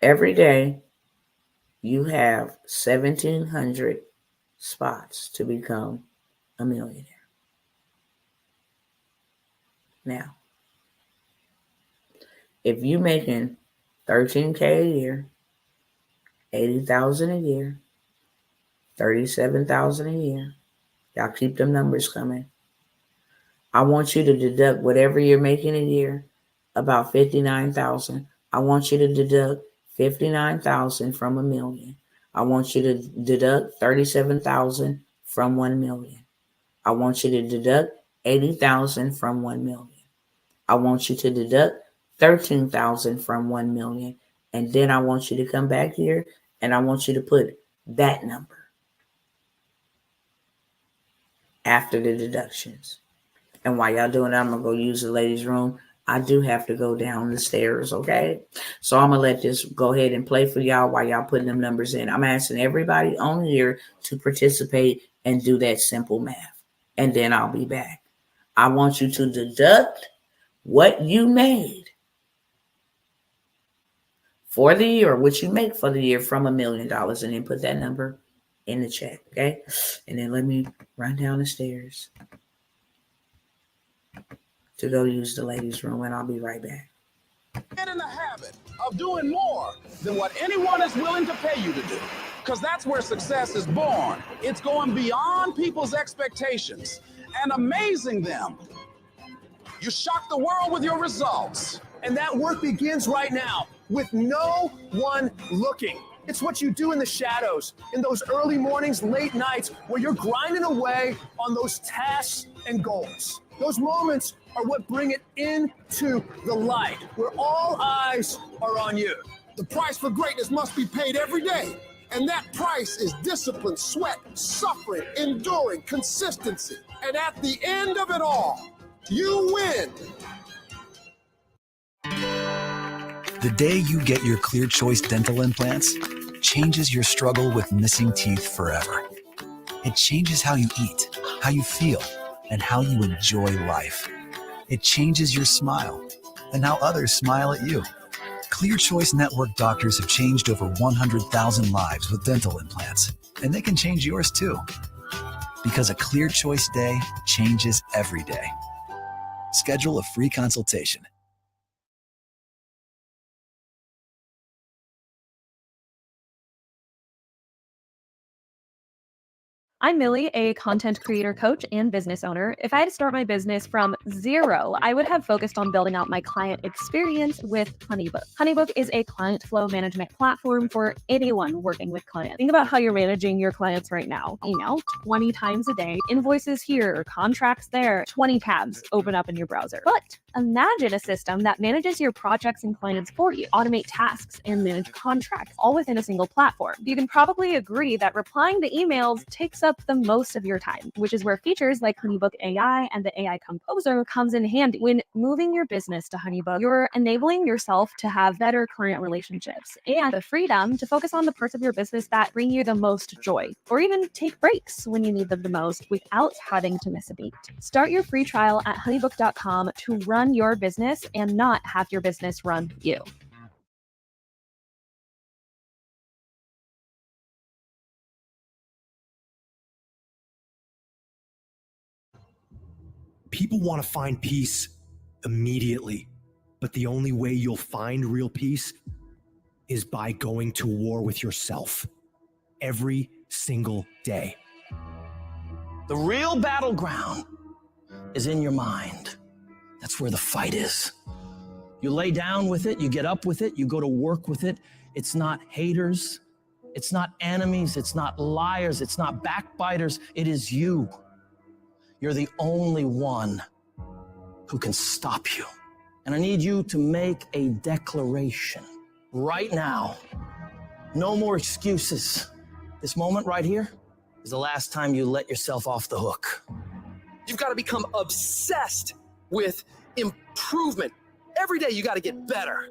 Every day, you have 1,700 spots to become a millionaire. Now, if you're making $13K a year, $80,000 a year, $37,000 a year, y'all keep them numbers coming. I want you to deduct whatever you're making a year, about $59,000. I want you to deduct $59,000 from $1 million. I want you to deduct $37,000 from $1 million. I want you to deduct $80,000 from $1 million. I want you to deduct $13,000 from $1 million. And then I want you to come back here and I want you to put that number after the deductions. And while y'all doing that, I'm going to go use the ladies' room. I do have to go down the stairs, okay? So I'm going to let this go ahead and play for y'all while y'all putting them numbers in. I'm asking everybody on here to participate and do that simple math. And then I'll be back. I want you to deduct what you made for the year, what you make for the year from $1 million, and then put that number in the chat, okay? And then let me run down the stairs to go use the ladies' room, and I'll be right back. Get in the habit of doing more than what anyone is willing to pay you to do, because that's where success is born. It's going beyond people's expectations and amazing them. You shock the world with your results. And that work begins right now with no one looking. It's what you do in the shadows, in those early mornings, late nights, where you're grinding away on those tasks and goals. Those moments are what bring it into the light, where all eyes are on you. The price for greatness must be paid every day. And that price is discipline, sweat, suffering, enduring, consistency. And at the end of it all, you win. The day you get your Clear Choice dental implants changes your struggle with missing teeth forever. It changes how you eat, how you feel, and how you enjoy life. It changes your smile and how others smile at you. Clear Choice Network doctors have changed over 100,000 lives with dental implants, and they can change yours too. Because a Clear Choice day changes every day. Schedule a free consultation. I'm Millie, a content creator, coach, and business owner. If I had to start my business from zero, I would have focused on building out my client experience with HoneyBook. HoneyBook is a client flow management platform for anyone working with clients. Think about how you're managing your clients right now. Email 20 times a day, invoices here, contracts there, 20 tabs open up in your browser. But imagine a system that manages your projects and clients for you, automate tasks, and manage contracts, all within a single platform. You can probably agree that replying to emails takes up the most of your time, which is where features like HoneyBook AI and the AI Composer comes in handy. When moving your business to HoneyBook, you're enabling yourself to have better client relationships and the freedom to focus on the parts of your business that bring you the most joy, or even take breaks when you need them the most without having to miss a beat. Start your free trial at honeybook.com to run your business and not have your business run you. People want to find peace immediately, but the only way you'll find real peace is by going to war with yourself every single day. The real battleground is in your mind. That's where the fight is. You lay down with it, you get up with it, you go to work with it. It's not haters, it's not enemies, it's not liars, it's not backbiters, it is you. You're the only one who can stop you. And I need you to make a declaration right now. No more excuses. This moment right here is the last time you let yourself off the hook. You've got to become obsessed with improvement. Every day you got to get better.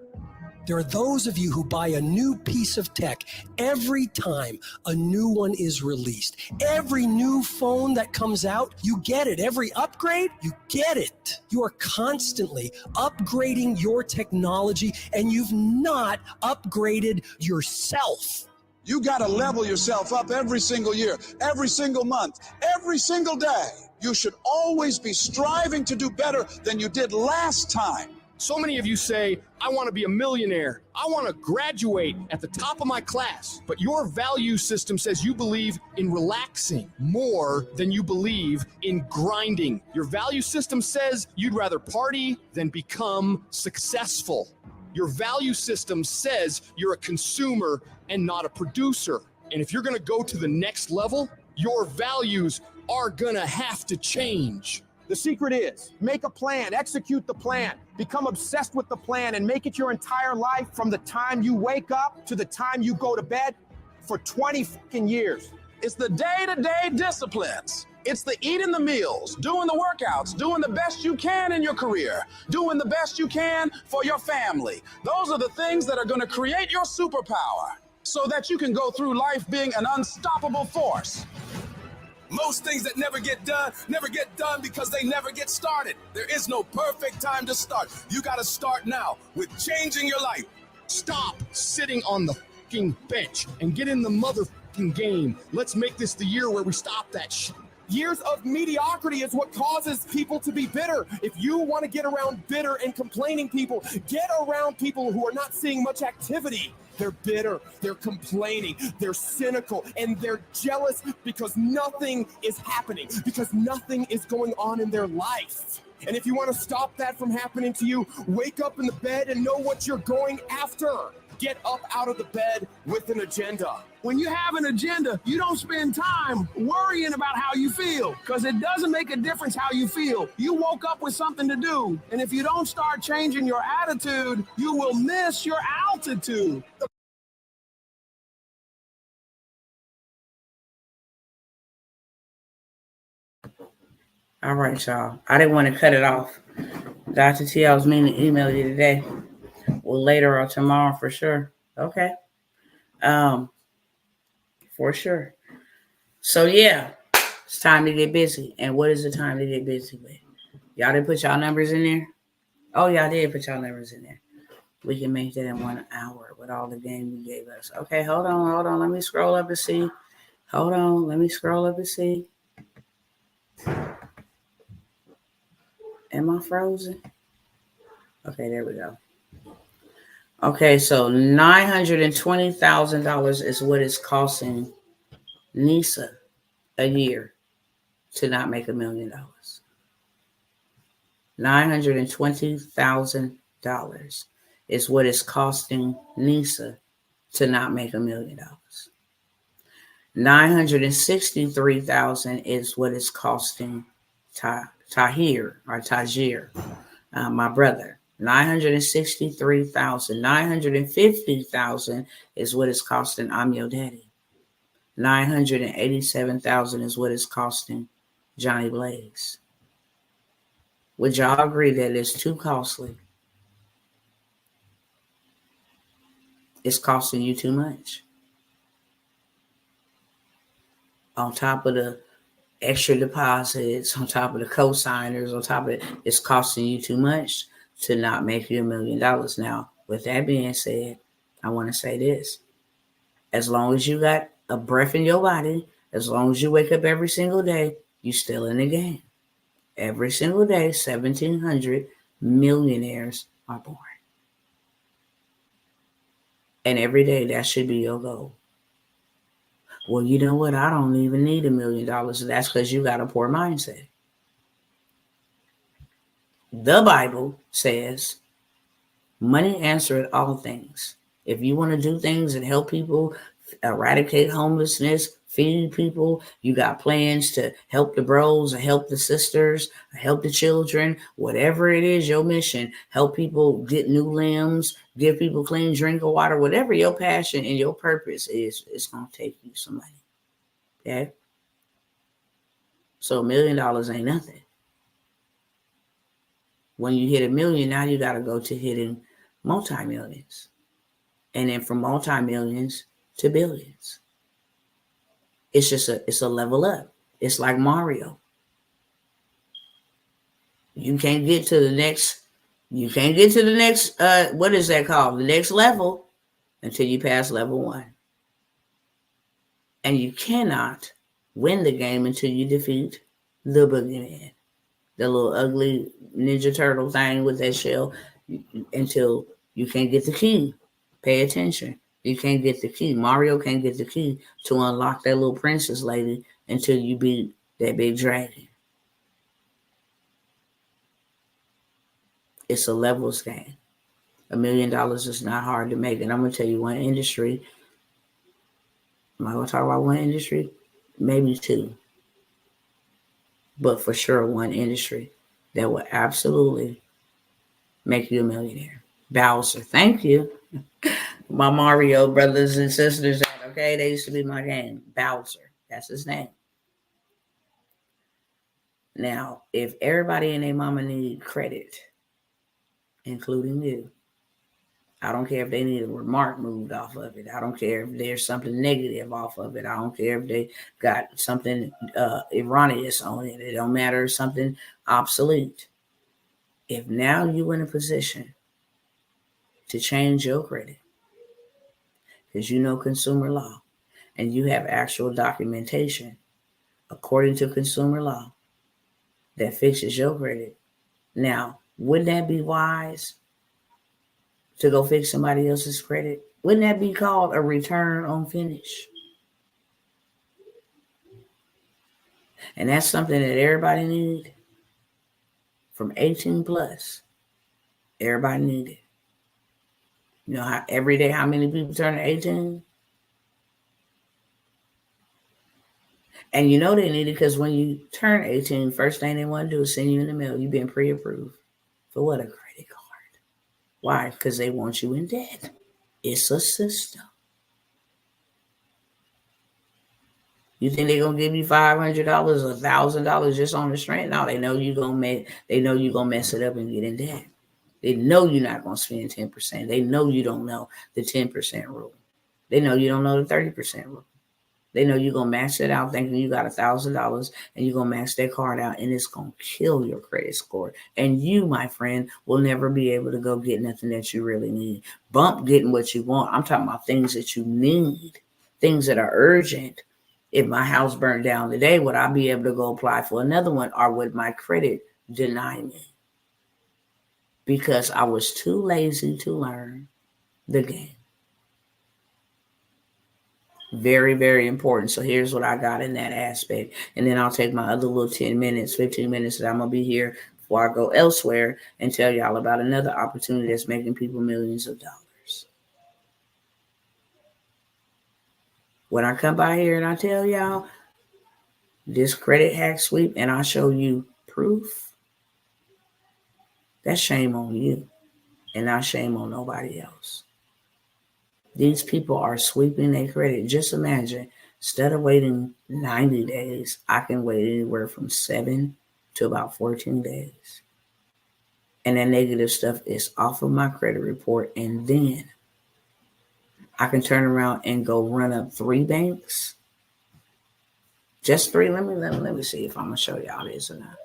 There are those of you who buy a new piece of tech every time a new one is released. Every new phone that comes out, you get it. Every upgrade, you get it. You are constantly upgrading your technology, and you've not upgraded yourself. You got to level yourself up every single year, every single month, every single day. You should always be striving to do better than you did last time. So many of you say, I want to be a millionaire. I want to graduate at the top of my class. But your value system says you believe in relaxing more than you believe in grinding. Your value system says you'd rather party than become successful. Your value system says you're a consumer and not a producer. And if you're going to go to the next level, your values are going to have to change. The secret is make a plan, execute the plan, become obsessed with the plan, and make it your entire life from the time you wake up to the time you go to bed for 20 fucking years. It's the day-to-day disciplines. It's the eating the meals, doing the workouts, doing the best you can in your career, doing the best you can for your family. Those are the things that are going to create your superpower so that you can go through life being an unstoppable force. Most things that never get done because they never get started. There is no perfect time to start. You got to start now with changing your life. Stop sitting on the fucking bench and get in the motherfucking game. Let's make this the year where we stop that shit. Years of mediocrity is what causes people to be bitter. If you want to get around bitter and complaining people, get around people who are not seeing much activity. They're bitter, they're complaining, they're cynical, and they're jealous because nothing is happening, because nothing is going on in their life. And if you want to stop that from happening to you, wake up in the bed and know what you're going after. Get up out of the bed with an agenda. When you have an agenda, you don't spend time worrying about how you feel, because it doesn't make a difference how you feel. You woke up with something to do, and if you don't start changing your attitude, you will miss your altitude. All right, y'all. I didn't want to cut it off. Dr. T, I was meaning to email you today. Well, later or tomorrow for sure. Okay. For sure. So yeah. It's time to get busy. And what is the time to get busy with? Y'all didn't put y'all numbers in there? Oh, y'all did put y'all numbers in there. We can make that in 1 hour with all the game you gave us. Okay, hold on. Let me scroll up and see. Hold on. Let me scroll up and see. Am I frozen? Okay, there we go. Okay, so $920,000 is what it's costing NISA a year to not make $1 million. $920,000 is what it's costing NISA to not make $1 million. $963,000 is what it's costing Tahir or Tajir, my brother. $963,000. $950,000 is what it's costing I'm Your Daddy. $987,000 is what it's costing Johnny Blaze. Would y'all agree that it's too costly? It's costing you too much. On top of the extra deposits, on top of the co-signers, on top of it, it's costing you too much to not make you $1 million. Now, with that being said, I want to say this. As long as you got a breath in your body, as long as you wake up every single day, you still in the game. Every single day, 1,700 millionaires are born. And every day, that should be your goal. Well, you know what? I don't even need $1 million. That's because you got a poor mindset. The Bible says, money answereth all things. If you want to do things and help people, eradicate homelessness, feed people, you got plans to help the bros or help the sisters, or help the children, whatever it is, your mission, help people get new limbs, give people clean drink of water, whatever your passion and your purpose is, it's going to take you some money. Okay? So $1 million ain't nothing. When you hit $1 million, now you got to go to hitting multi-millions. And then from multi-millions to billions. It's just it's a level up. It's like Mario. You can't get to the next, what is that called? The next level until you pass level 1. And you cannot win the game until you defeat the boogeyman. The little ugly Ninja Turtle thing with that shell, until you can't get the key. Pay attention. You can't get the key. Mario can't get the key to unlock that little princess lady until you beat that big dragon. It's a levels game. $1 million is not hard to make. And I'm going to tell you one industry. Am I going to talk about one industry? Maybe 2. But for sure, one industry that will absolutely make you a millionaire. Bowser. Thank you. My Mario brothers and sisters, okay? They used to be my game. Bowser. That's his name. Now, if everybody and their mama need credit, including you, I don't care if they need a remark moved off of it. I don't care if there's something negative off of it. I don't care if they got something erroneous on it. It don't matter if something obsolete. If now you're in a position to change your credit, because you know consumer law, and you have actual documentation according to consumer law that fixes your credit. Now, wouldn't that be wise to go fix somebody else's credit? Wouldn't that be called a return on finish? And that's something that everybody need. From 18 plus, everybody need it. You know how every day how many people turn 18? And you know they need it because when you turn 18, first thing they want to do is send you in the mail. You've been pre-approved for what? A credit card. Why? Because they want you in debt. It's a system. You think they're gonna give you $500, $1,000 just on the strength? No, they know you're gonna mess it up and get in debt. They know you're not gonna spend 10%. They know you don't know the 10% rule. They know you don't know the 30% rule. They know you're going to max it out thinking you got $1,000 and you're going to max that card out and it's going to kill your credit score. And you, my friend, will never be able to go get nothing that you really need. Bump getting what you want. I'm talking about things that you need, things that are urgent. If my house burned down today, would I be able to go apply for another one, or would my credit deny me? Because I was too lazy to learn the game. Very, very important. So here's what I got in that aspect. And then I'll take my other little 10 minutes, 15 minutes that I'm going to be here before I go elsewhere and tell y'all about another opportunity that's making people millions of dollars. When I come by here and I tell y'all this credit hack sweep and I show you proof, that's shame on you and not shame on nobody else. These people are sweeping their credit. Just imagine, instead of waiting 90 days, I can wait anywhere from 7 to about 14 days. And that negative stuff is off of my credit report. And then I can turn around and go run up 3 banks. Just 3. Let me see if I'm going to show y'all this or not.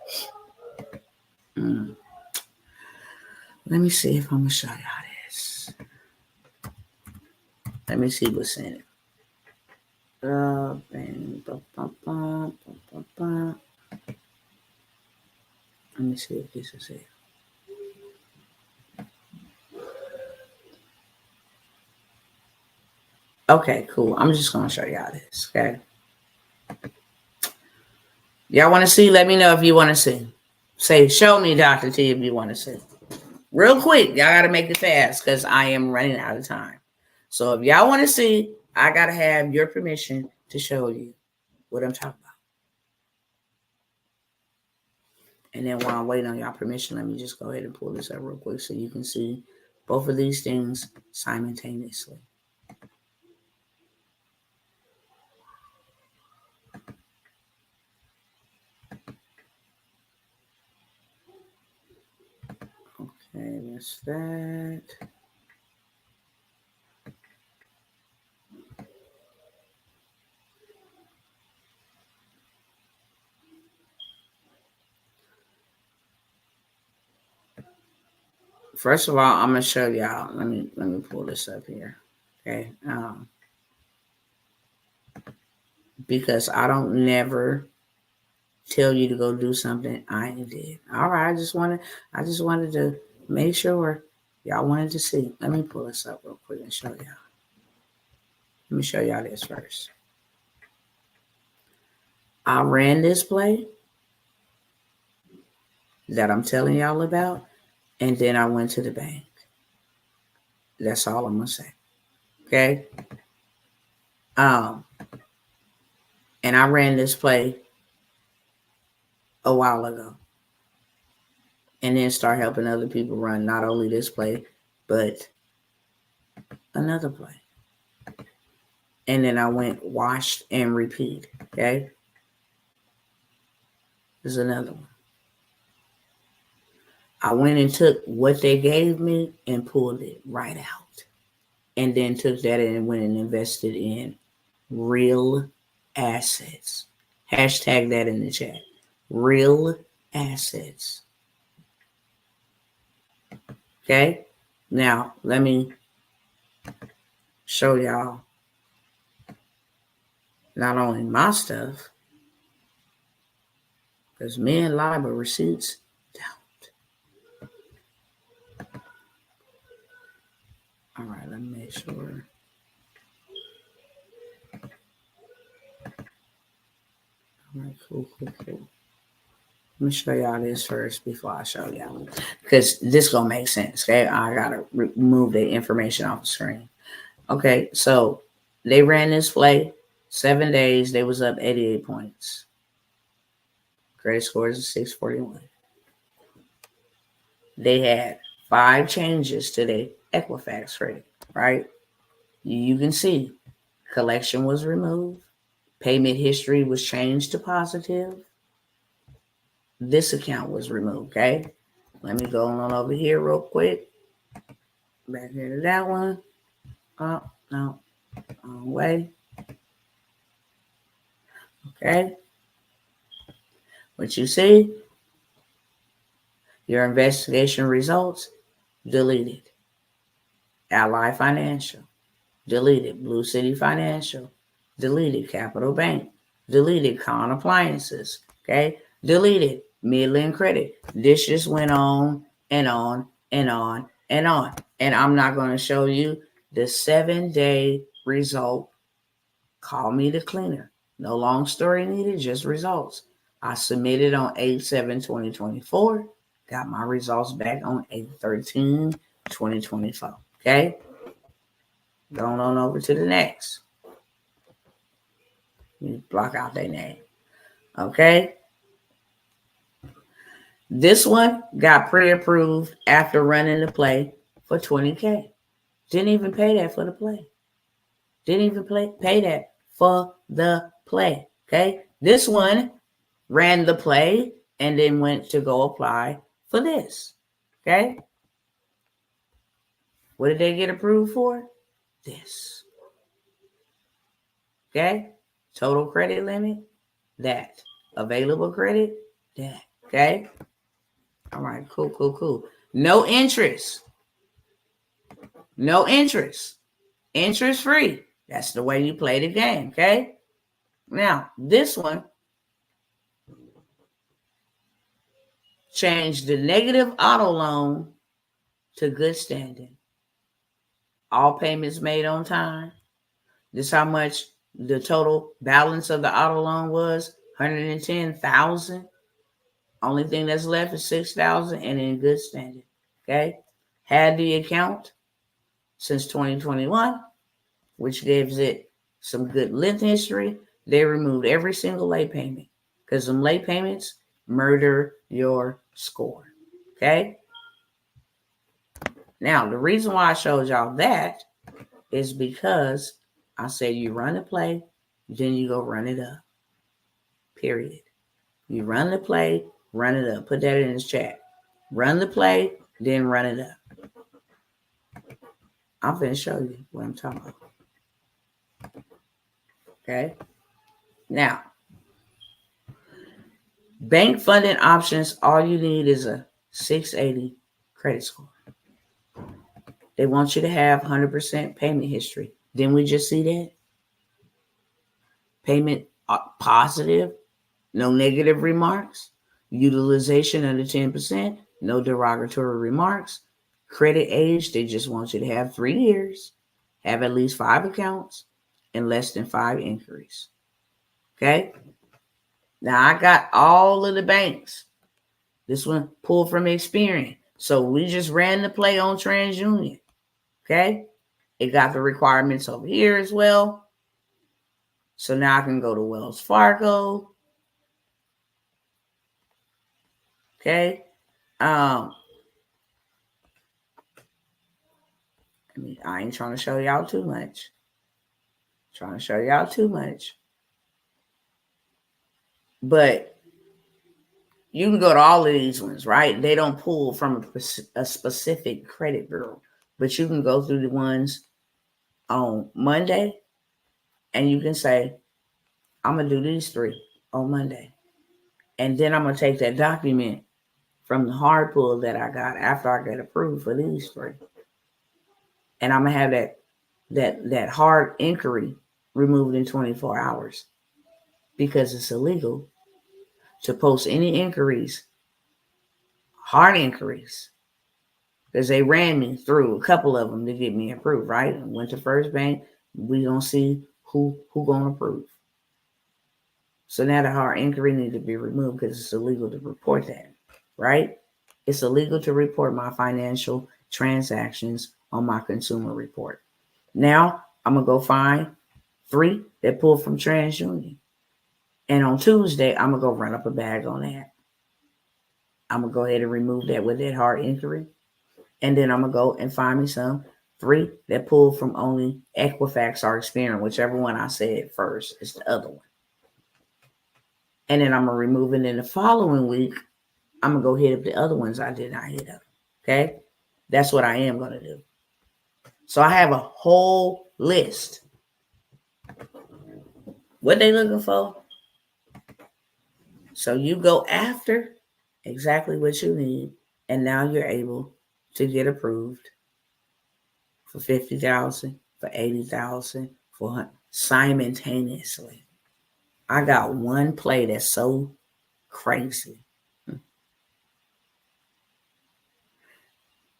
Let me see if I'm going to show y'all this. Let me see what's in it. Let me see if this is it. Okay, cool. I'm just going to show y'all this, okay? Y'all want to see? Let me know if you want to see. Say, show me, Dr. T, if you want to see. Real quick, y'all got to make it fast because I am running out of time. So if y'all want to see, I got to have your permission to show you what I'm talking about. And then while I'm waiting on y'all permission, let me just go ahead and pull this up real quick so you can see both of these things simultaneously. Okay, that's that. First of all, I'm gonna show y'all. Let me pull this up here, okay? Because I don't never tell you to go do something I ain't did. All right, I just wanted to make sure y'all wanted to see. Let me pull this up real quick and show y'all. Let me show y'all this first. I ran this play that I'm telling y'all about, and then I went to the bank. That's all I'm gonna say. Okay. And I ran this play a while ago. And then start helping other people run not only this play, but another play. And then I went washed and repeat. Okay. There's another one. I went and took what they gave me and pulled it right out. And then took that and went and invested in real assets. Hashtag that in the chat. Real assets. Okay? Now, let me show y'all not only my stuff, because men lie, but receipts don't. All right, let me make sure. All right, cool. Let me show y'all this first before I show y'all. Because this going to make sense, okay? I got to remove the information off the screen. Okay, so they ran this play 7 days. They was up 88 points. Credit scores is 641. They had 5 changes to their Equifax credit, right? You can see collection was removed. Payment history was changed to positive. This account was removed, okay? Let me go on over here real quick. Back here to that one. Oh, no. Wrong way. Okay? What you see, your investigation results, deleted. Ally Financial, deleted. Blue City Financial, deleted. Capital Bank, deleted. Con Appliances, okay? Deleted. Midland Credit. This just went on and on and on and on. And I'm not going to show you the 7-day result. Call me the cleaner. No long story needed, just results. I submitted on 8/7/2024. Got my results back on 8/13/2024. Okay? Going on over to the next. You block out their name. Okay? This one got pre-approved after running the play for $20K. Didn't even pay that for the play. Didn't even pay that for the play. Okay? This one ran the play and then went to go apply for this. Okay? What did they get approved for? This. Okay? Total credit limit, that. Available credit, that. Okay? All right, cool. No interest. No interest. Interest free. That's the way you play the game, okay? Now, this one changed the negative auto loan to good standing. All payments made on time. This is how much the total balance of the auto loan was, $110,000. Only thing that's left is $6,000 and in good standing. Okay? Had the account since 2021, which gives it some good length history. They removed every single late payment because some late payments murder your score. Okay? Now, the reason why I showed y'all that is because I said you run the play, then you go run it up. Period. You run the play, run it up. Put that in the chat. Run the play, then run it up. I'm going to show you what I'm talking about. Okay? Now, bank funding options, all you need is a 680 credit score. They want you to have 100% payment history. Didn't we just see that? Payment positive, no negative remarks, utilization under 10%, no derogatory remarks, credit age, they just want you to have 3 years, have at least 5 accounts, and less than 5 inquiries. Okay? Now, I got all of the banks. This one pulled from Experian. So we just ran the play on TransUnion. Okay? It got the requirements over here as well. So now I can go to Wells Fargo. Okay? I ain't trying to show y'all too much. But you can go to all of these ones, right? They don't pull from a specific credit bureau. But you can go through the ones on Monday, and you can say, I'm going to do these 3 on Monday. And then I'm going to take that document from the hard pull that I got after I get approved for these 3. And I'm going to have that hard inquiry removed in 24 hours because it's illegal to post any inquiries, hard inquiries, because they ran me through a couple of them to get me approved, right? I went to First Bank. We gonna see who gonna approve. So now the hard inquiry need to be removed because it's illegal to report that, right? It's illegal to report my financial transactions on my consumer report. Now I'm gonna go find 3 that pull from TransUnion. And on Tuesday, I'm gonna go run up a bag on that. I'm gonna go ahead and remove that with that hard inquiry. And then I'm going to go and find me some 3 that pull from only Equifax or Experian, whichever one I said first is the other one. And then I'm going to remove it in the following week. I'm going to go hit up the other ones I did not hit up. Okay? That's what I am going to do. So I have a whole list. What they looking for? So you go after exactly what you need, and now you're able to get approved for 50,000, for 80,000, for simultaneously. I got one play that's so crazy.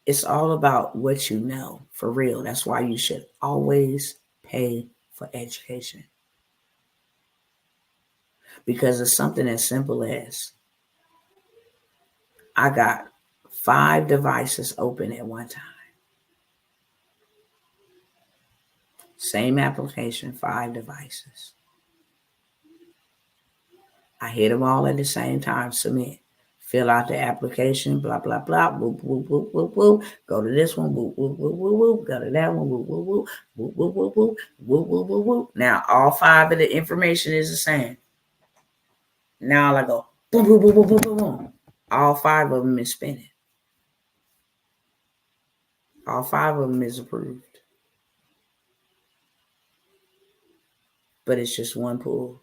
It's all about what you know, for real. That's why you should always pay for education. Because it's something as simple as I got 5 devices open at one time. Same application, 5 devices. I hit them all at the same time, submit. Fill out the application, blah, blah, blah, whoop, whoop, whoop, whoop, whoop. Go to this one, whoop, whoop, whoop, whoop, whoop. Go to that one, whoop, whoop, whoop, whoop, whoop, whoop, whoop, whoop, whoop, whoop, whoop. Now, all 5 of the information is the same. Now I go, boom, boom, boom, boom, boom, boom, boom. All 5 of them is spinning. All 5 of them is approved. But it's just one pool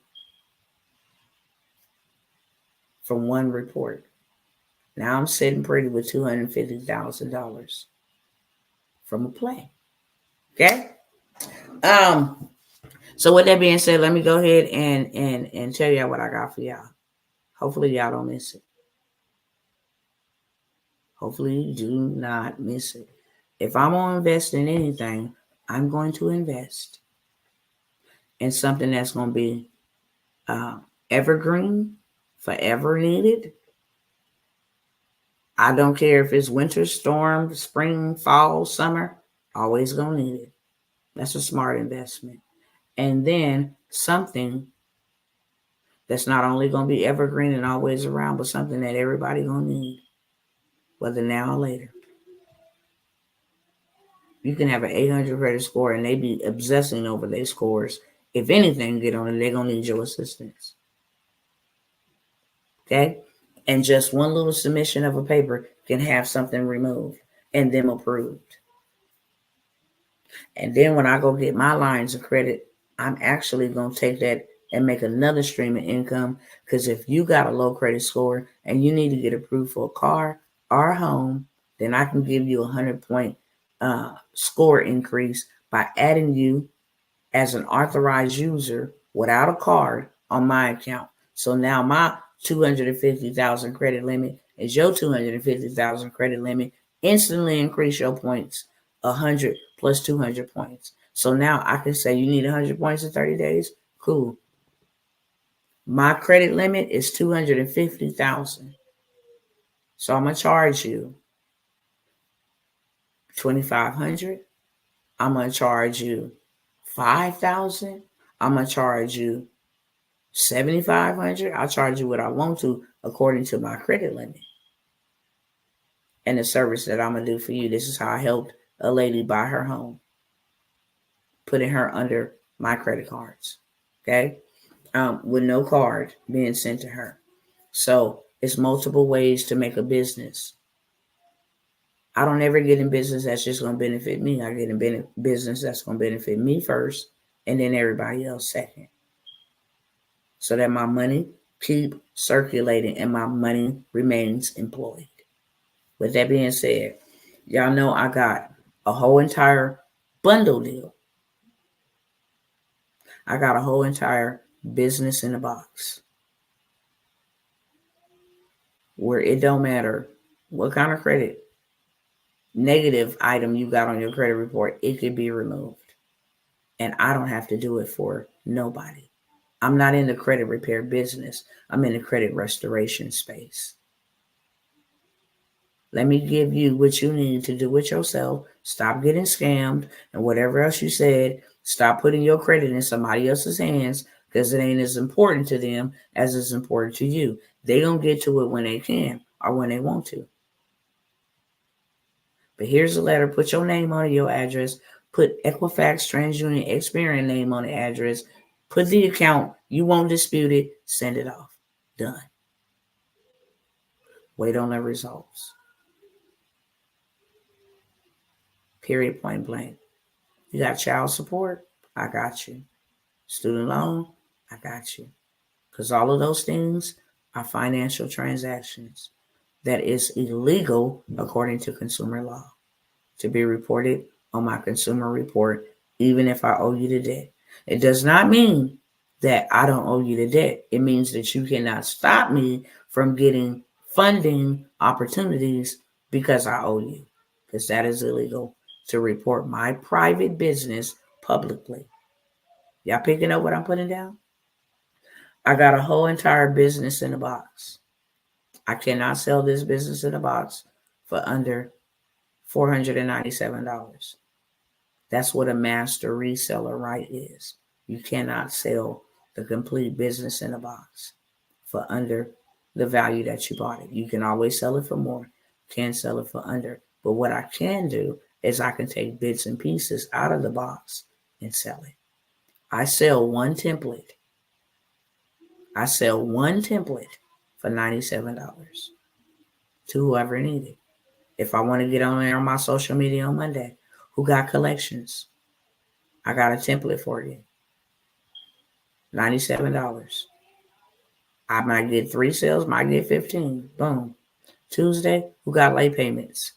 from one report. Now I'm sitting pretty with $250,000 from a play. Okay? So with that being said, let me go ahead and tell y'all what I got for y'all. Hopefully y'all don't miss it. Hopefully you do not miss it. If I'm going to invest in anything, I'm going to invest in something that's going to be evergreen, forever needed. I don't care if it's winter, storm, spring, fall, summer, always going to need it. That's a smart investment. And then something that's not only going to be evergreen and always around, but something that everybody going to need, whether now or later. You can have an 800 credit score and they be obsessing over their scores. If anything get on it, they're going to need your assistance. Okay? And just one little submission of a paper can have something removed and them approved. And then when I go get my lines of credit, I'm actually going to take that and make another stream of income. Because if you got a low credit score and you need to get approved for a car or a home, then I can give you a 100-point score increase by adding you as an authorized user without a card on my account. So now my 250,000 credit limit is your 250,000 credit limit. Instantly increase your points 100 plus 200 points. So now I can say you need 100 points in 30 days. Cool. My credit limit is 250,000. So I'm going to charge you 2,500. I'm going to charge you 5,000. I'm going to charge you 7,500. I'll charge you what I want to according to my credit limit and the service that I'm going to do for you. This is how I helped a lady buy her home, putting her under my credit cards. Okay. With no card being sent to her. So it's multiple ways to make a business. I don't ever get in business that's just going to benefit me. I get in business that's going to benefit me first and then everybody else second. So that my money keep circulating and my money remains employed. With that being said, y'all know I got a whole entire bundle deal. I got a whole entire business in a box where it don't matter what kind of credit negative item you got on your credit report, it could be removed. And I don't have to do it for nobody. I'm not in the credit repair business. I'm in the credit restoration space. Let me give you what you need to do it yourself. Stop getting scammed and whatever else you said. Stop putting your credit in somebody else's hands because it ain't as important to them as it's important to you. They don't get to it when they can or when they want to. But here's a letter. Put your name on it, your address. Put Equifax, TransUnion, Experian name on the address. Put the account. You won't dispute it. Send it off. Done. Wait on the results. Period, point blank. You got child support? I got you. Student loan? I got you. Because all of those things are financial transactions that is illegal according to consumer law to be reported on my consumer report, even if I owe you the debt. It does not mean that I don't owe you the debt. It means that you cannot stop me from getting funding opportunities because I owe you, because that is illegal to report my private business publicly. Y'all picking up what I'm putting down? I got a whole entire business in a box. I cannot sell this business in a box for under $497. That's what a master reseller right is. You cannot sell the complete business in a box for under the value that you bought it. You can always sell it for more, can't sell it for under. But what I can do is I can take bits and pieces out of the box and sell it. I sell one template. I sell one template for $97 to whoever needs it. If I want to get on there on my social media on Monday, who got collections? I got a template for you. $97. I might get 3 sales, might get 15. Boom. Tuesday, who got late payments?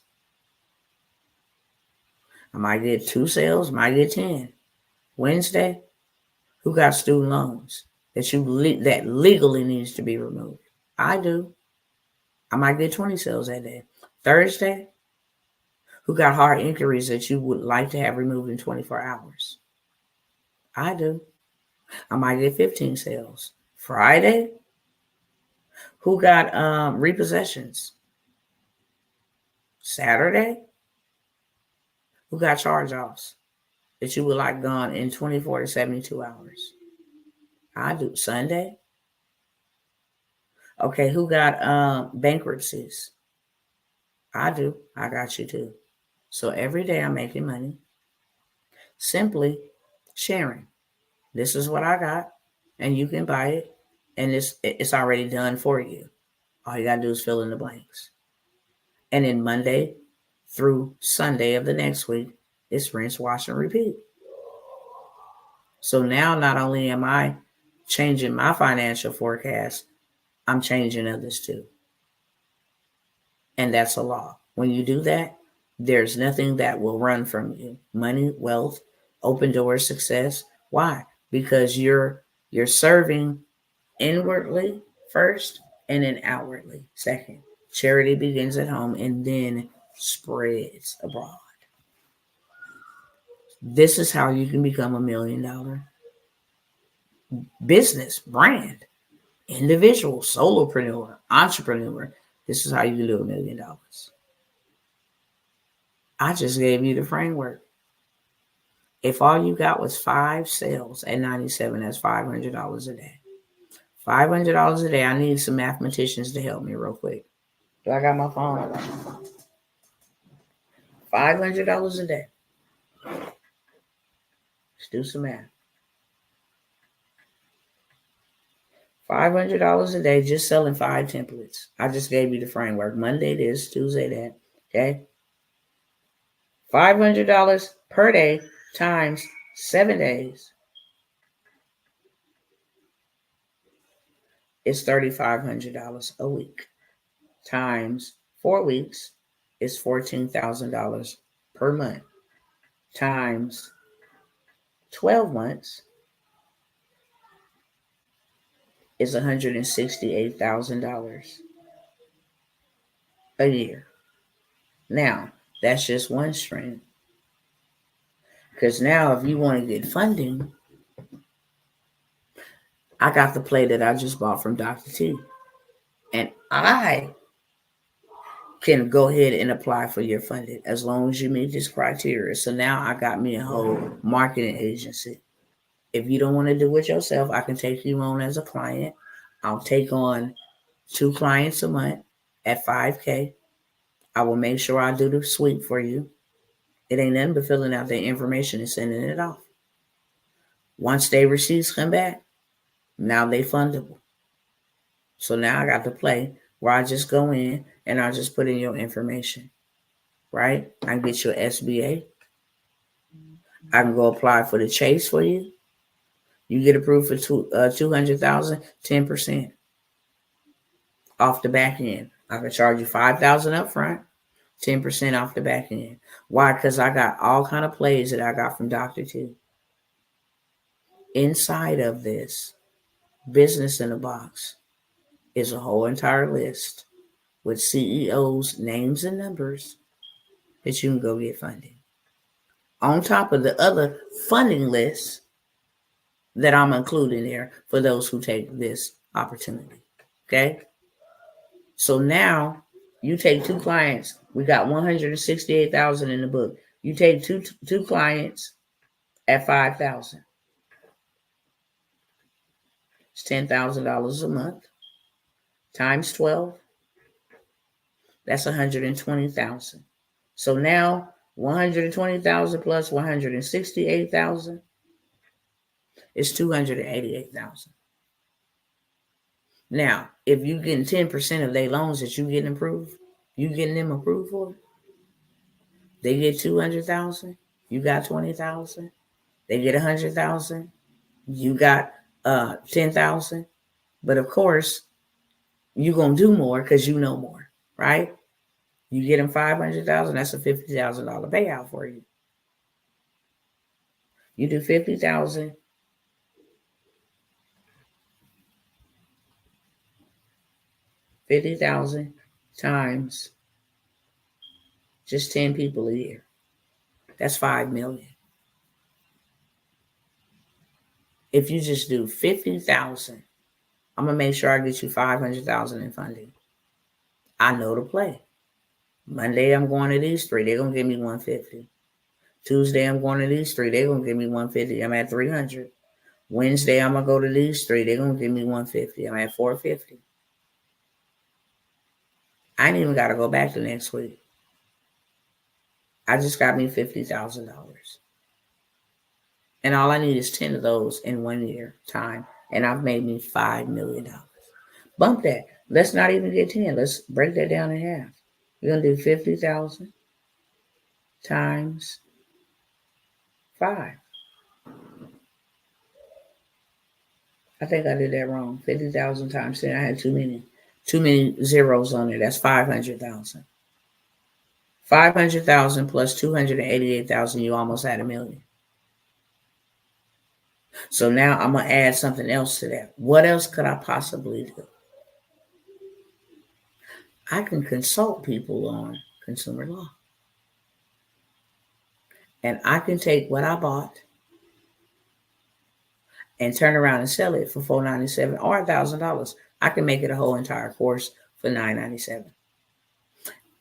I might get 2 sales, might get 10. Wednesday, who got student loans that legally needs to be removed? I do. I might get 20 sales that day. Thursday, who got hard inquiries that you would like to have removed in 24 hours? I do. I might get 15 sales. Friday, who got repossessions? Saturday, who got charge-offs that you would like gone in 24 to 72 hours? I do. Sunday, okay, who got bankruptcies? I do. I got you too. So every day I'm making money simply sharing. This is what I got, and you can buy it, and it's already done for you. All you got to do is fill in the blanks. And then Monday through Sunday of the next week, it's rinse, wash, and repeat. So now not only am I changing my financial forecast, I'm changing others too. And that's a law. When you do that, there's nothing that will run from you. Money, wealth, open doors, success. Why? Because you're serving inwardly first and then outwardly second. Charity begins at home and then spreads abroad. This is how you can become $1 million business, brand, individual, solopreneur, entrepreneur. This is how you can do $1 million. I just gave you the framework. If all you got was 5 sales at 97, that's $500 a day. $500 a day. I need some mathematicians to help me real quick. Do I got my phone? $500 a day. Let's do some math. $500 a day just selling 5 templates. I just gave you the framework. Monday this, Tuesday that. Okay? $500 per day times 7 days is $3,500 a week. Times 4 weeks is $14,000 per month. Times 12 months is $168,000 a year. Now, that's just one stream. Because now if you want to get funding, I got the play that I just bought from Dr. T. And I can go ahead and apply for your funding as long as you meet this criteria. So now I got me a whole marketing agency. If you don't want to do it yourself, I can take you on as a client. I'll take on 2 clients a month at $5,000. I will make sure I do the sweep for you. It ain't nothing but filling out their information and sending it off. Once their receipts come back, now they fundable. So now I got to play where I just go in and I just put in your information, right? I can get your SBA. I can go apply for the Chase for you. You get approved for $200,000, 10%. off the back end. I can charge you $5,000 up front, 10% off the back end. Why? Because I got all kind of plays that I got from Dr. T. Inside of this business in a box is a whole entire list with CEOs' names and numbers that you can go get funding. On top of the other funding lists that I'm including there for those who take this opportunity. Okay? So now you take two clients. We got 168,000 in the book. You take two clients at 5,000. It's $10,000 a month times 12. That's 120,000. So now 120,000 plus 168,000 is 288,000. Now, if you getting 10% of their loans that you getting approved, you getting them approved for, they get 200,000, you got 20,000. They get 100,000, you got 10,000. But of course, you're gonna do more because you know more, right? You get them 500,000, that's a $50,000 payout for you. You do 50,000. 50,000 times just 10 people a year. That's 5 million. If you just do 50,000, I'm gonna make sure I get you 500,000 in funding. I know the play. Monday I'm going to these three. They're gonna give me 150. Tuesday I'm going to these three. They're gonna give me 150. I'm at 300. Wednesday I'm gonna go to these three. They're gonna give me 150. I'm at 450. I ain't even got to go back to next week. I just got me $50,000. And all I need is 10 of those in 1 year time. And I've made me $5 million. Bump that. Let's not even get 10. Let's break that down in half. We're going to do 50,000 times 5. I think I did that wrong. 50,000 times 10. I had too many zeros on it. That's 500,000. 500,000 plus 288,000, you almost had $1 million. So now I'm going to add something else to that. What else could I possibly do? I can consult people on consumer law. And I can take what I bought and turn around and sell it for $497 or $1,000. I can make it a whole entire course for $997.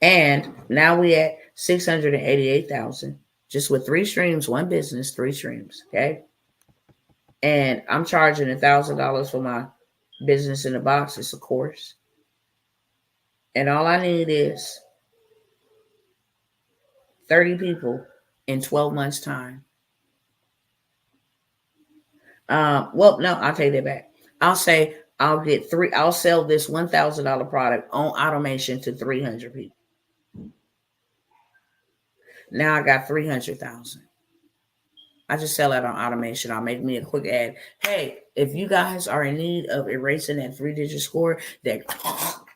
And now we at 688,000, just with 3 streams, 1 business, 3 streams. Okay. And I'm charging $1,000 for my business in a box. It's a course. And all I need is 30 people in 12 months time. Well, no, I'll take that back. I'll say I'll sell this $1,000 product on automation to 300 people. Now I got 300,000. I just sell that on automation. I'll make me a quick ad. Hey, if you guys are in need of erasing that 3-digit score that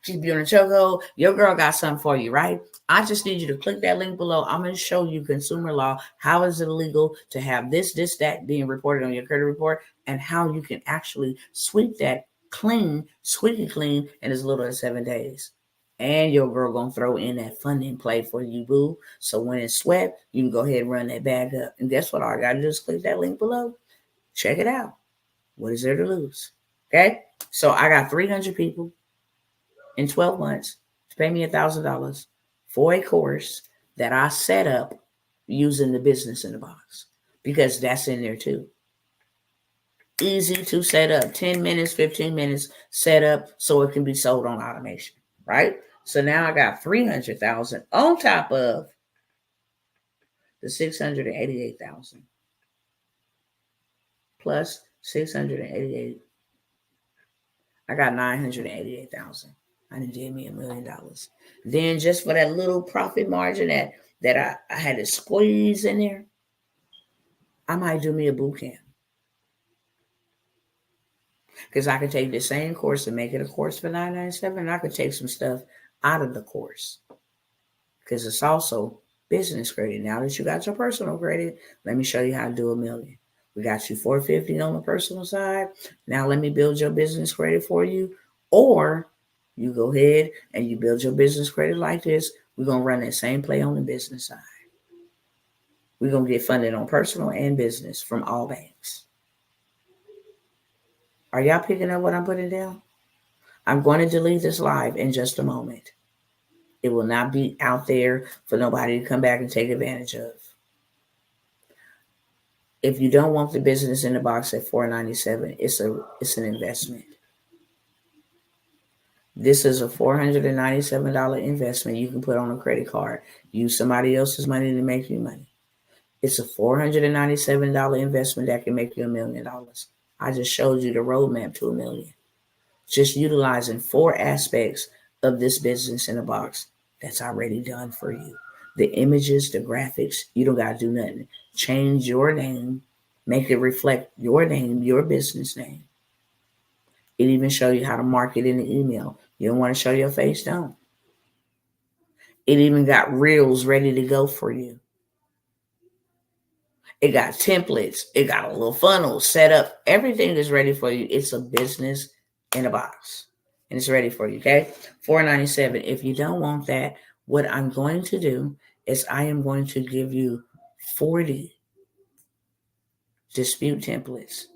keep you in a chokehold, your girl got something for you, right? I just need you to click that link below. I'm going to show you consumer law. How is it illegal to have this, that being reported on your credit report, and how you can actually sweep that clean, squeaky clean in as little as 7 days. And your girl gonna throw in that funding play for you, boo. So when it's swept, you can go ahead and run that bag up. And guess what? All I gotta do is click that link below. Check it out. What is there to lose? Okay? So I got 300 people in 12 months to pay me $1,000 for a course that I set up using the business in the box, because that's in there too. Easy to set up. 10 minutes, 15 minutes set up so it can be sold on automation, right? So now I got 300,000 on top of the 688,000 plus 688. I got 988,000. I done did me $1 million. Then just for that little profit margin that I had to squeeze in there, I might do me a boot camp. Because I could take the same course and make it a course for $9.97, and I could take some stuff out of the course because it's also business credit. Now that you got your personal credit, let me show you how to do $1 million. We got you $450 on the personal side. Now let me build your business credit for you. Or you go ahead and you build your business credit like this. We're going to run that same play on the business side. We're going to get funded on personal and business from all banks. Are y'all picking up what I'm putting down? I'm going to delete this live in just a moment. It will not be out there for nobody to come back and take advantage of. If you don't want the business in the box at $4.97, it's an investment. This is a $497 investment you can put on a credit card. Use somebody else's money to make you money. It's a $497 investment that can make you $1 million. I just showed you the roadmap to $1 million. Just utilizing 4 aspects of this business in a box that's already done for you. The images, the graphics, you don't got to do nothing. Change your name, make it reflect your name, your business name. It even show you how to market in the email. You don't want to show your face, don't. It even got reels ready to go for you. It got templates. It got a little funnel set up. Everything is ready for you. It's a business in a box. And it's ready for you, okay? $4.97. If you don't want that, what I'm going to do is I am going to give you 40 dispute templates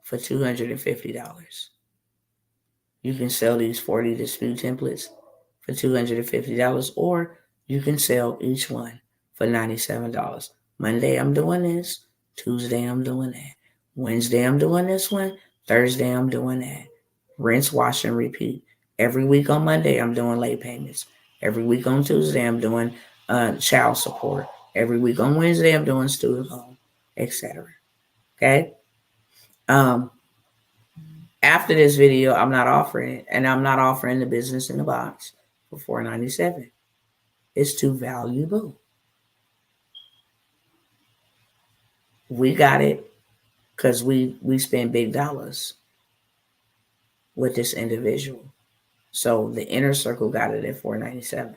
for $250. You can sell these 40 dispute templates for $250, or you can sell each one for $97. Monday, I'm doing this. Tuesday, I'm doing that. Wednesday, I'm doing this one. Thursday, I'm doing that. Rinse, wash, and repeat. Every week on Monday, I'm doing late payments. Every week on Tuesday, I'm doing child support. Every week on Wednesday, I'm doing student loan, etc. Okay? After this video, I'm not offering it, and I'm not offering the business in the box for $4.97. It's too valuable. We got it because we spend big dollars with this individual. So the inner circle got it at $4.97.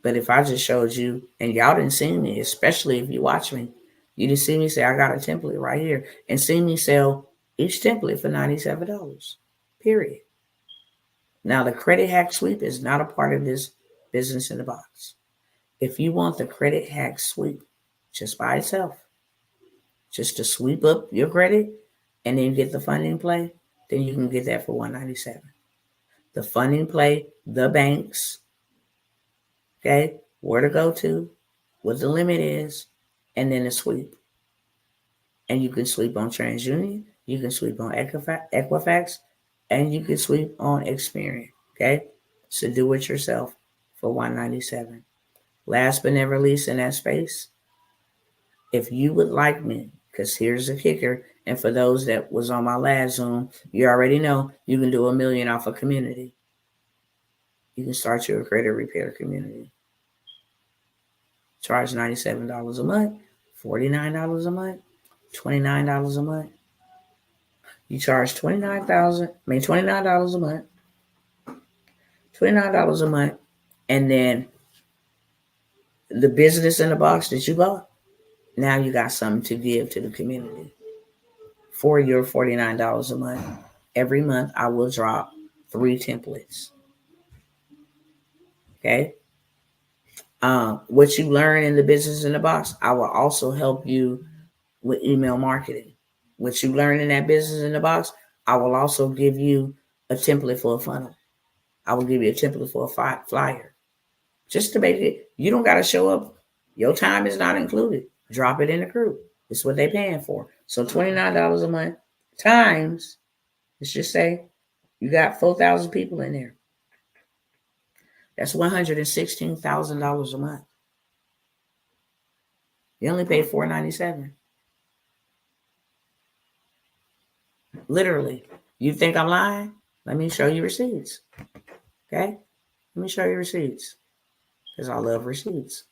But if I just showed you, and y'all didn't see me, especially if you watch me, you didn't see me say, I got a template right here, and see me sell each template for $97, period. Now, the credit hack sweep is not a part of this business in the box. If you want the credit hack sweep just by itself, just to sweep up your credit and then get the funding play, then you can get that for $197. The funding play, the banks, okay, where to go to, what the limit is, and then the sweep. And you can sweep on TransUnion, you can sweep on Equifax, and you can sweep on Experian, okay? So do it yourself for $197. Last but never least in that space, if you would like me, because here's the kicker, and for those that was on my last Zoom, you already know you can do $1 million off a community. You can start your credit repair community. Charge $97 a month, $49 a month, $29 a month. You charge $29 a month, $29 a month, and then the business in the box that you bought, now you got something to give to the community. For your $49 a month, every month I will drop 3 templates. Okay? What you learn in the business in the box, I will also help you with email marketing. What you learn in that business in the box, I will also give you a template for a funnel. I will give you a template for a flyer. Just to make it, you don't got to show up. Your time is not included. Drop it in the group. It's what they're paying for. So $29 a month times, let's just say you got 4,000 people in there. That's $116,000 a month. You only pay $497. Literally. You think I'm lying? Let me show you receipts. Okay? Let me show you receipts. Because I love receipts.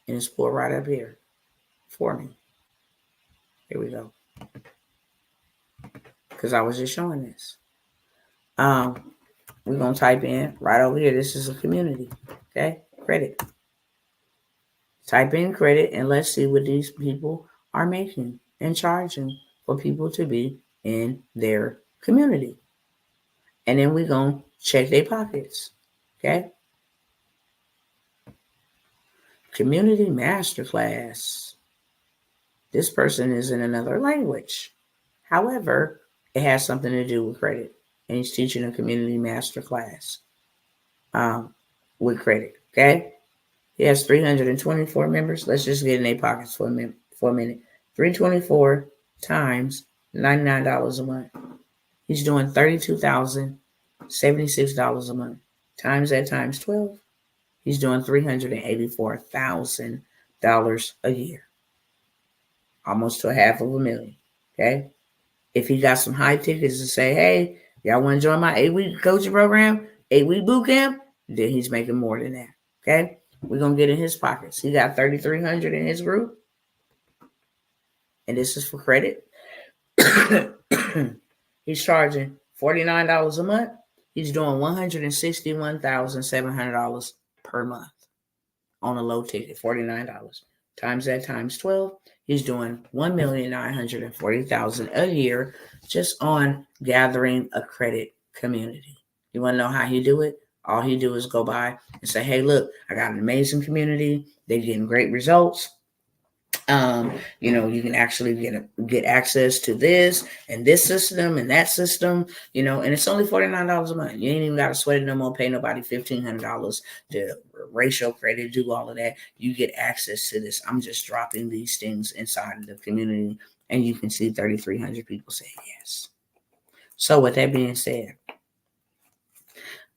And it's pulled right up here. for me. Here we go. Because I was just showing this. We're going to type in right over here. This is a community. Okay. Credit. Type in credit and let's see what these people are making and charging for people to be in their community. And then we're going to check their pockets. Okay. Community masterclass. This person is in another language. However, it has something to do with credit. And he's teaching a community masterclass with credit. Okay. He has 324 members. Let's just get in their pockets for a minute. 324 times $99 a month. He's doing $32,076 a month. Times that times 12. He's doing $384,000 a year. Almost to $500,000. Okay. If he got some high tickets to say, hey, y'all want to join my 8-week coaching program, 8-week boot camp, then he's making more than that. Okay. We're going to get in his pockets. He got 3,300 in his group. And this is for credit. He's charging $49 a month. He's doing $161,700 per month on a low ticket, $49. Times that times 12, he's doing $1,940,000 a year just on gathering a credit community. You want to know how he do it? All he do is go by and say, hey, look, I got an amazing community. They're getting great results. You can actually get access to this and this system and that system, and it's only $49 a month. You ain't even got to sweat it no more, pay nobody $1,500 to ratio credit, do all of that. You get access to this. I'm just dropping these things inside of the community, and you can see 3,300 people say yes. So with that being said,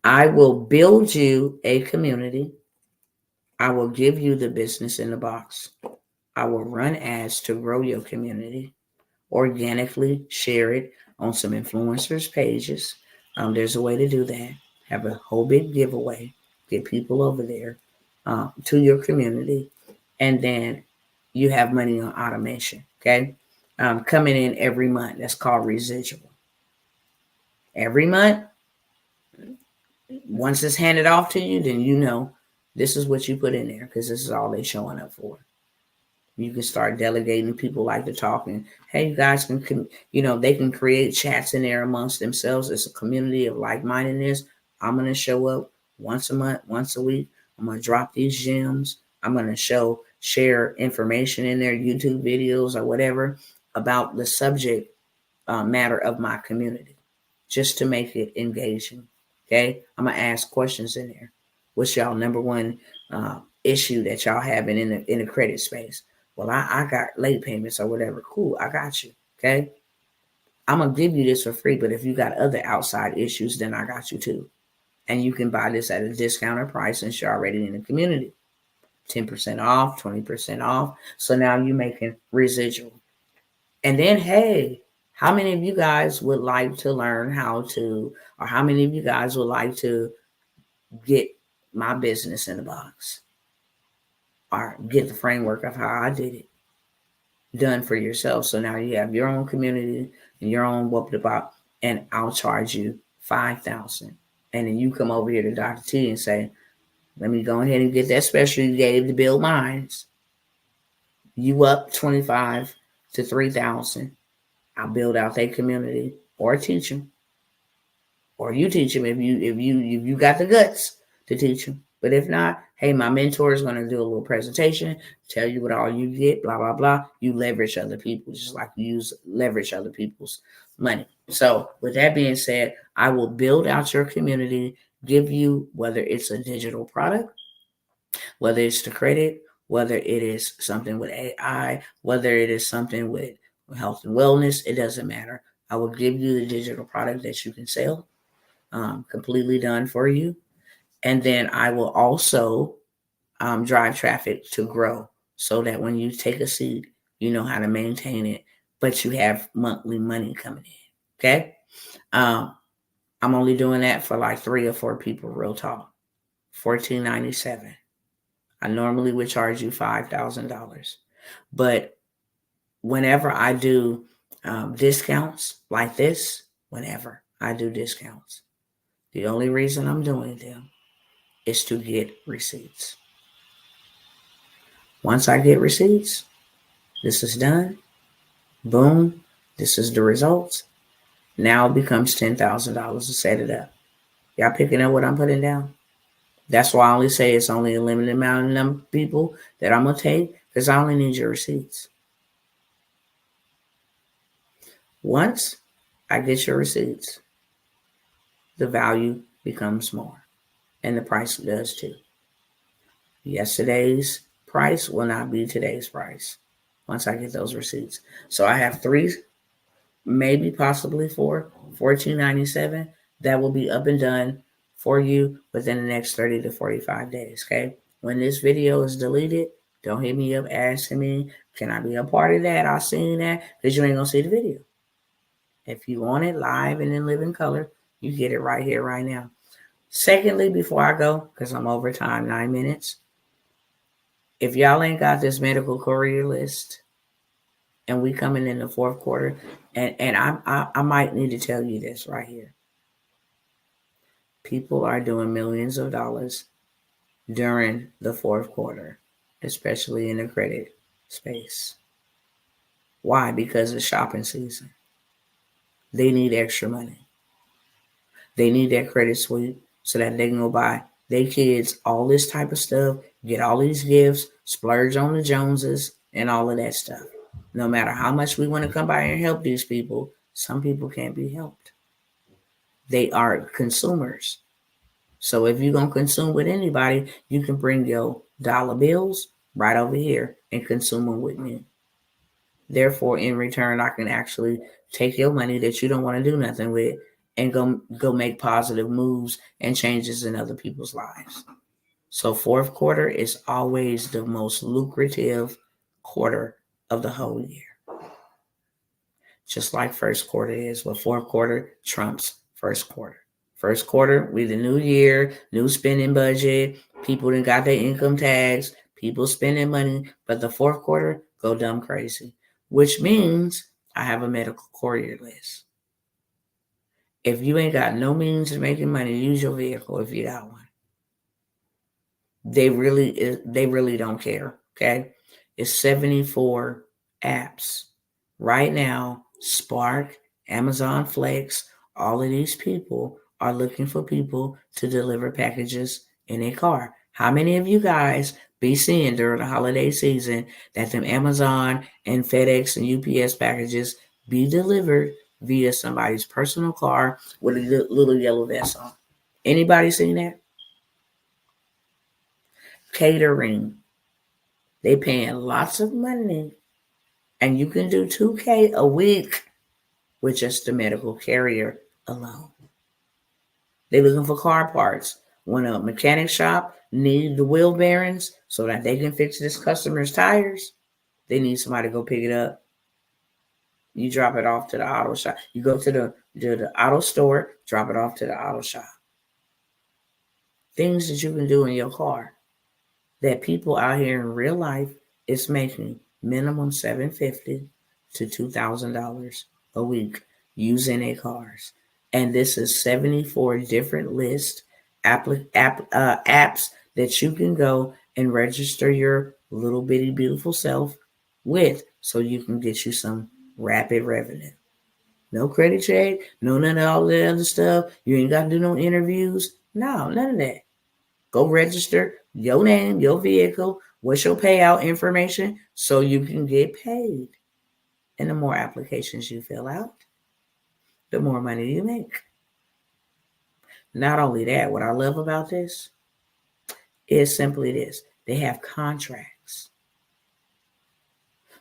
I will build you a community. I will give you the business in the box. I will run ads to grow your community, organically share it on some influencers' pages. There's a way to do that. Have a whole big giveaway. Get people over there to your community. And then you have money on automation, okay? Coming in every month. That's called residual. Every month, once it's handed off to you, then you know this is what you put in there because this is all they're showing up for. You can start delegating. People like to talk, and hey, you guys can, they can create chats in there amongst themselves. It's a community of like-mindedness. I'm going to show up once a month, once a week. I'm going to drop these gems. I'm going to share information in their YouTube videos or whatever about the subject matter of my community, just to make it engaging. Okay. I'm going to ask questions in there. What's y'all number one issue that y'all having in the credit space? Well, I got late payments or whatever. Cool. I got you. Okay. I'm going to give you this for free. But if you got other outside issues, then I got you too. And you can buy this at a discounted price since you're already in the community. 10% off, 20% off. So now you're making residual. And then, hey, how many of you guys would like to learn how to, or how many of you guys would like to get my business in the box? Or get the framework of how I did it done for yourself. So now you have your own community and your own about, and I'll charge you $5,000. And then you come over here to Dr. T and say, let me go ahead and get that special you gave to build mines. You up 25 to 3,000. I'll build out their community or teach them. Or you teach them if you got the guts to teach them. But if not, hey, my mentor is going to do a little presentation, tell you what all you get, blah, blah, blah. You leverage other people, just like you leverage other people's money. So with that being said, I will build out your community, give you, whether it's a digital product, whether it's the credit, whether it is something with AI, whether it is something with health and wellness, it doesn't matter. I will give you the digital product that you can sell, completely done for you. And then I will also drive traffic to grow so that when you take a seed, you know how to maintain it, but you have monthly money coming in. Okay. I'm only doing that for like 3 or 4 people, real talk. $14.97. I normally would charge you $5,000. But whenever I do discounts like this, whenever I do discounts, the only reason I'm doing them is to get receipts. Once I get receipts, this is done. Boom. This is the results. Now it becomes $10,000 to set it up. Y'all picking up what I'm putting down? That's why I only say it's only a limited amount of number of people that I'm going to take, because I only need your receipts. Once I get your receipts, the value becomes more, and the price does too. Yesterday's price will not be today's price once I get those receipts. So I have 3, maybe possibly 4, $14.97 that will be up and done for you within the next 30 to 45 days. Okay. When this video is deleted, don't hit me up asking me, can I be a part of that? I've seen that, because you ain't gonna see the video. If you want it live and in living color, you get it right here, right now. Secondly, before I go, because I'm over time, 9 minutes, if y'all ain't got this medical courier list, and we coming in the fourth quarter, and I might need to tell you this right here. People are doing millions of dollars during the fourth quarter, especially in the credit space. Why? Because it's shopping season. They need extra money. They need that credit sweep so that they can go buy their kids all this type of stuff, get all these gifts, splurge on the Joneses, and all of that stuff. No matter how much we want to come by and help these people, some people can't be helped. They are consumers. So if you're going to consume with anybody, you can bring your dollar bills right over here and consume them with me. Therefore, in return, I can actually take your money that you don't want to do nothing with and go make positive moves and changes in other people's lives. So fourth quarter is always the most lucrative quarter of the whole year. Just like first quarter is, but fourth quarter trumps first quarter. First quarter, we the new year, new spending budget. People done got their income tax. People spending money. But the fourth quarter, go dumb crazy. Which means I have a medical courier list. If you ain't got no means of making money, use your vehicle if you got one. They really don't care, okay? It's 74 apps. Right now, Spark, Amazon Flex, all of these people are looking for people to deliver packages in a car. How many of you guys be seeing during the holiday season that them Amazon and FedEx and UPS packages be delivered via somebody's personal car with a little yellow vest on? Anybody seen that? Catering. They paying lots of money, and you can do $2,000 a week with just the medical carrier alone. They're looking for car parts. When a mechanic shop need the wheel bearings so that they can fix this customer's tires, they need somebody to go pick it up. You drop it off to the auto shop. You go to the auto store, drop it off to the auto shop. Things that you can do in your car that people out here in real life is making minimum $750 to $2,000 a week using their cars. And this is 74 different apps that you can go and register your little bitty beautiful self with, so you can get you some rapid revenue. No credit check, no none of all that other stuff. You ain't got to do no interviews. No, none of that. Go register your name, your vehicle, what's your payout information, so you can get paid. And the more applications you fill out, the more money you make. Not only that, what I love about this is simply this. They have contracts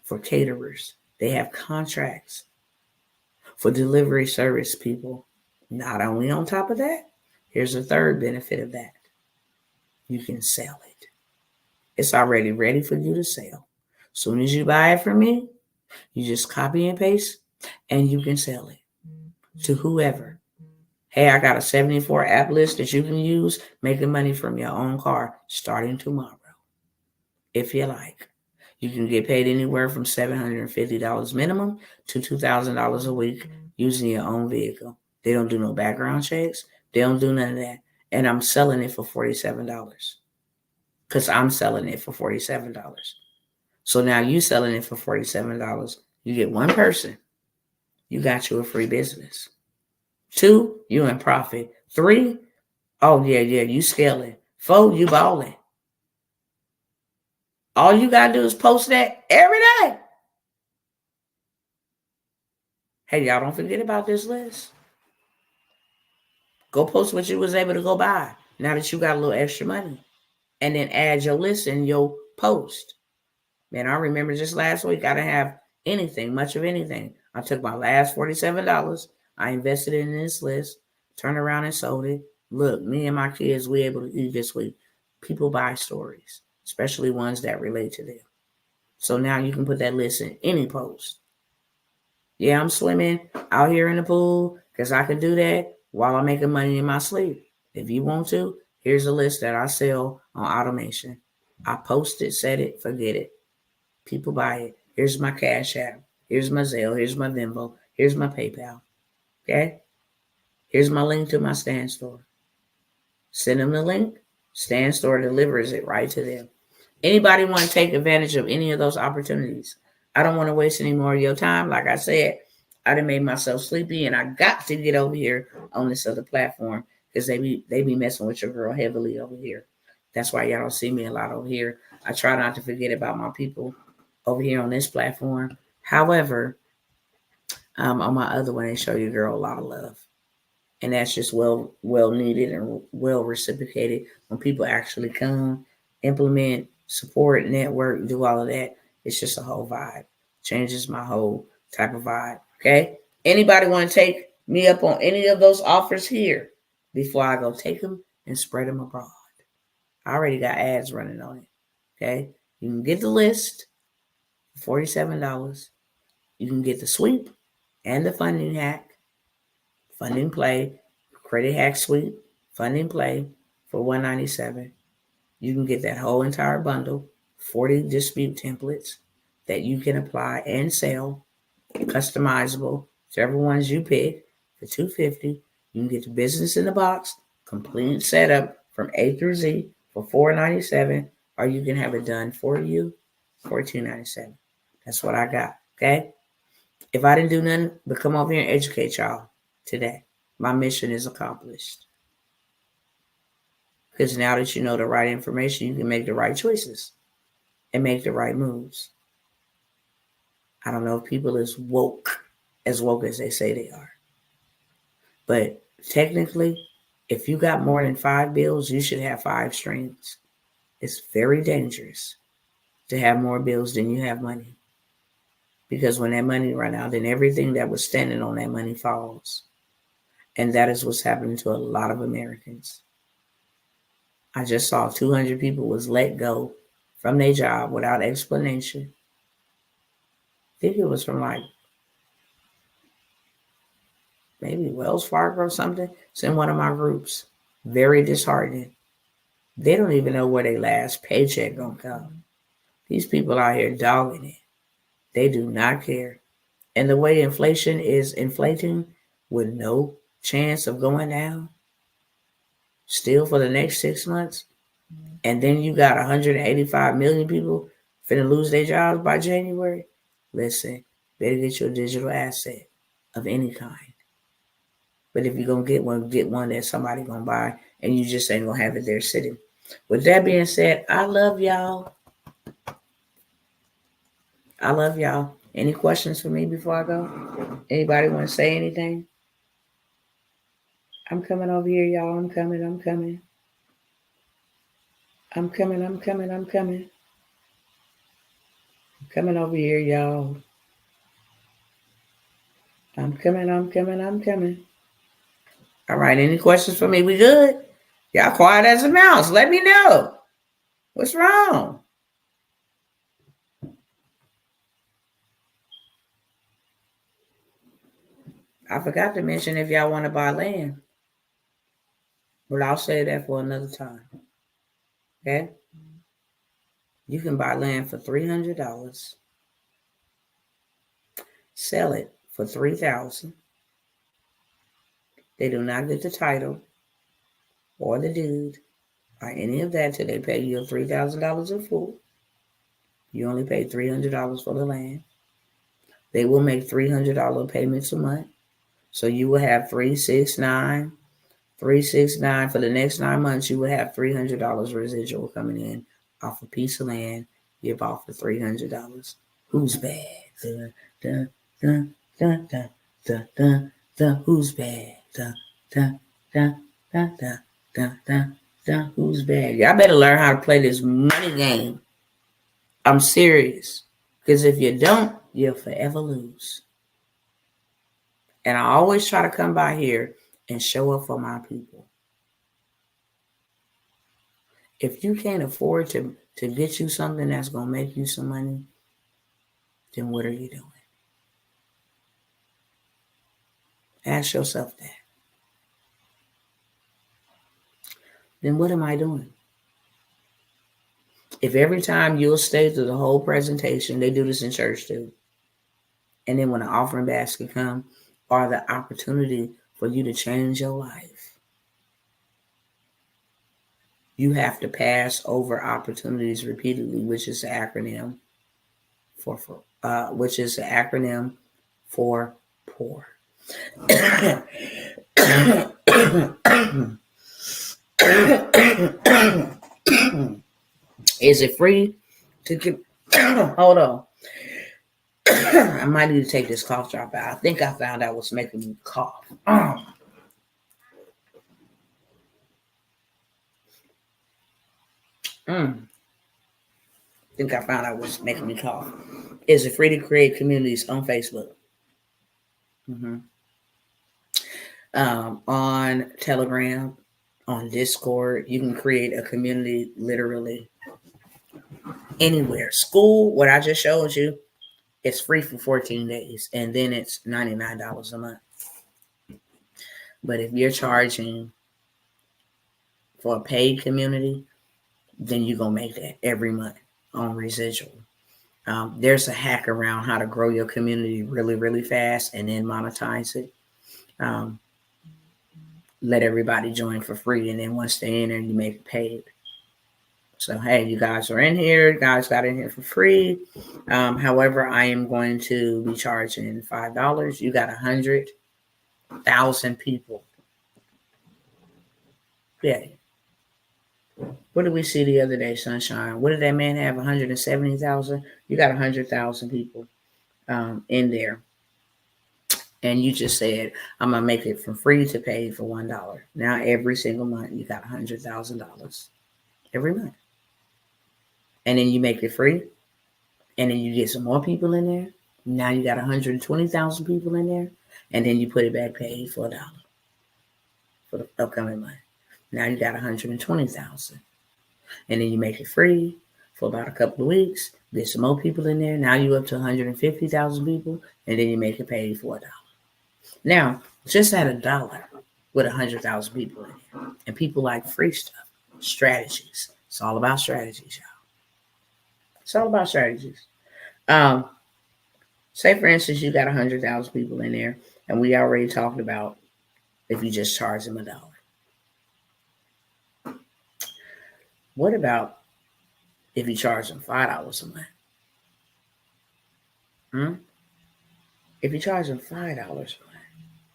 for caterers. They have contracts for delivery service people. Not only on top of that, here's a third benefit of that. You can sell it. It's already ready for you to sell. Soon as you buy it from me, you just copy and paste, and you can sell it to whoever. Hey, I got a 74 app list that you can use, making money from your own car starting tomorrow, if you like. You can get paid anywhere from $750 minimum to $2,000 a week using your own vehicle. They don't do no background checks. They don't do none of that. And I'm selling it for $47 because I'm selling it for $47. So now you selling it for $47. You get one person. You got you a free business. 2, you in profit. 3, oh yeah, you scaling. 4, you balling. All you got to do is post that every day. Hey, y'all, don't forget about this list. Go post what you was able to go buy now that you got a little extra money. And then add your list in your post. Man, I remember just last week, I didn't have anything, much of anything. I took my last $47. I invested in this list, turned around and sold it. Look, me and my kids, we able to eat this week. People buy stories, especially ones that relate to them. So now you can put that list in any post. Yeah, I'm swimming out here in the pool because I can do that while I'm making money in my sleep. If you want to, here's a list that I sell on automation. I post it, set it, forget it. People buy it. Here's my Cash App. Here's my Zelle. Here's my Venmo. Here's my PayPal. Okay? Here's my link to my Stand Store. Send them the link. Stand Store delivers it right to them. Anybody want to take advantage of any of those opportunities? I don't want to waste any more of your time. Like I said, I done made myself sleepy, and I got to get over here on this other platform because they be messing with your girl heavily over here. That's why y'all don't see me a lot over here. I try not to forget about my people over here on this platform. However, on my other one, they show your girl a lot of love. And that's just well needed and well reciprocated when people actually come, implement, support, network, do all of that. It's just a whole vibe. Changes my whole type of vibe. Okay? Anybody want to take me up on any of those offers here before I go take them and spread them abroad? I already got ads running on it. Okay? You can get the list, $47. You can get the sweep and the funding hack, funding play, credit hack sweep, funding play for $197. You can get that whole entire bundle, 40 dispute templates that you can apply and sell, customizable, whichever ones you pick, for $250. You can get the business in the box, complete setup from A through Z for $497, or you can have it done for you for $297. That's what I got. Okay? If I didn't do nothing but come over here and educate y'all today, my mission is accomplished. Because now that you know the right information, you can make the right choices and make the right moves. I don't know if people is woke as they say they are. But technically, if you got more than 5 bills, you should have 5 streams. It's very dangerous to have more bills than you have money. Because when that money run out, then everything that was standing on that money falls. And that is what's happening to a lot of Americans. I just saw 200 people was let go from their job without explanation. I think it was from like maybe Wells Fargo or something. It's in one of my groups. Very disheartening. They don't even know where their last paycheck gonna come. These people out here dogging it. They do not care. And the way inflation is inflating with no chance of going down, still for the next 6 months, and then you got 185 million people finna lose their jobs by January. Listen, better get your digital asset of any kind. But if you're gonna get one that somebody gonna buy, and you just ain't gonna have it there sitting. With that being said, I love y'all. I love y'all. Any questions for me before I go? Anybody want to say anything? I'm coming over here, y'all. I'm coming. I'm coming, I'm coming over here, y'all. I'm coming. All right, any questions for me? We good? Y'all quiet as a mouse. Let me know. What's wrong? I forgot to mention if y'all want to buy land. But I'll say that for another time. Okay? You can buy land for $300, sell it for $3,000. They do not get the title or the deed or any of that till they pay you $3,000 in full. You only pay $300 for the land. They will make $300 payments a month. So you will have $369 for the next 9 months. You will have $300 residual coming in off a piece of land you bought for $300. Who's bad? Dun, dun, dun, dun, dun, dun, dun, dun. Who's bad? Dun, dun, dun, dun, dun, dun, dun, dun. Who's bad? Y'all better learn how to play this money game. I'm serious. Because if you don't, you'll forever lose. And I always try to come by here and show up for my people. If you can't afford to get you something that's going to make you some money, then what are you doing? Ask yourself that. Then what am I doing? If every time you'll stay through the whole presentation, they do this in church too. And then when the offering basket comes, or the opportunity for you to change your life, you have to pass over opportunities repeatedly, which is the acronym for poor. Is it free to get? Hold on. I might need to take this cough drop out. I think I found out what's making me cough. I think I found out what's making me cough. Is it free to create communities on Facebook? On Telegram, on Discord, you can create a community literally anywhere. School, what I just showed you, it's free for 14 days, and then it's $99 a month. But if you're charging for a paid community, then you're going to make that every month on residual. There's a hack around how to grow your community really, really fast and then monetize it. Let everybody join for free, and then once they're in there, you make it paid. So, hey, you guys are in here. You guys got in here for free. However, I am going to be charging $5. You got 100,000 people. Yeah. What did we see the other day, Sunshine? What did that man have? 170,000? You got 100,000 people in there. And you just said, I'm going to make it from free to paid for $1. Now, every single month, you got $100,000 every month. And then you make it free. And then you get some more people in there. Now you got 120,000 people in there. And then you put it back paid for $1 for the upcoming month. Now you got 120,000. And then you make it free for about a couple of weeks. Get some more people in there. Now you're up to 150,000 people. And then you make it paid for $1. Now, just at $1 with 100,000 people in here. And people like free stuff, strategies. It's all about strategies, y'all. It's all about strategies. Say, for instance, you got 100,000 people in there, and we already talked about if you just charge them $1. What about if you charge them $5 a month? If you charge them $5 a month,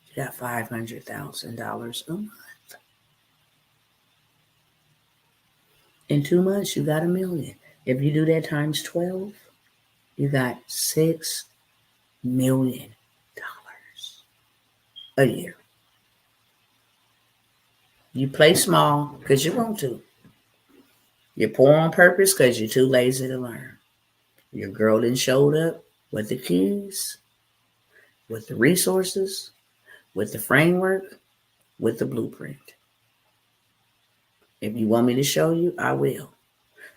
you got $500,000 a month. In 2 months, you got $1 million. If you do that times 12, you got $6 million a year. You play small because you want to. You're poor on purpose because you're too lazy to learn. Your girl then showed up with the keys, with the resources, with the framework, with the blueprint. If you want me to show you, I will.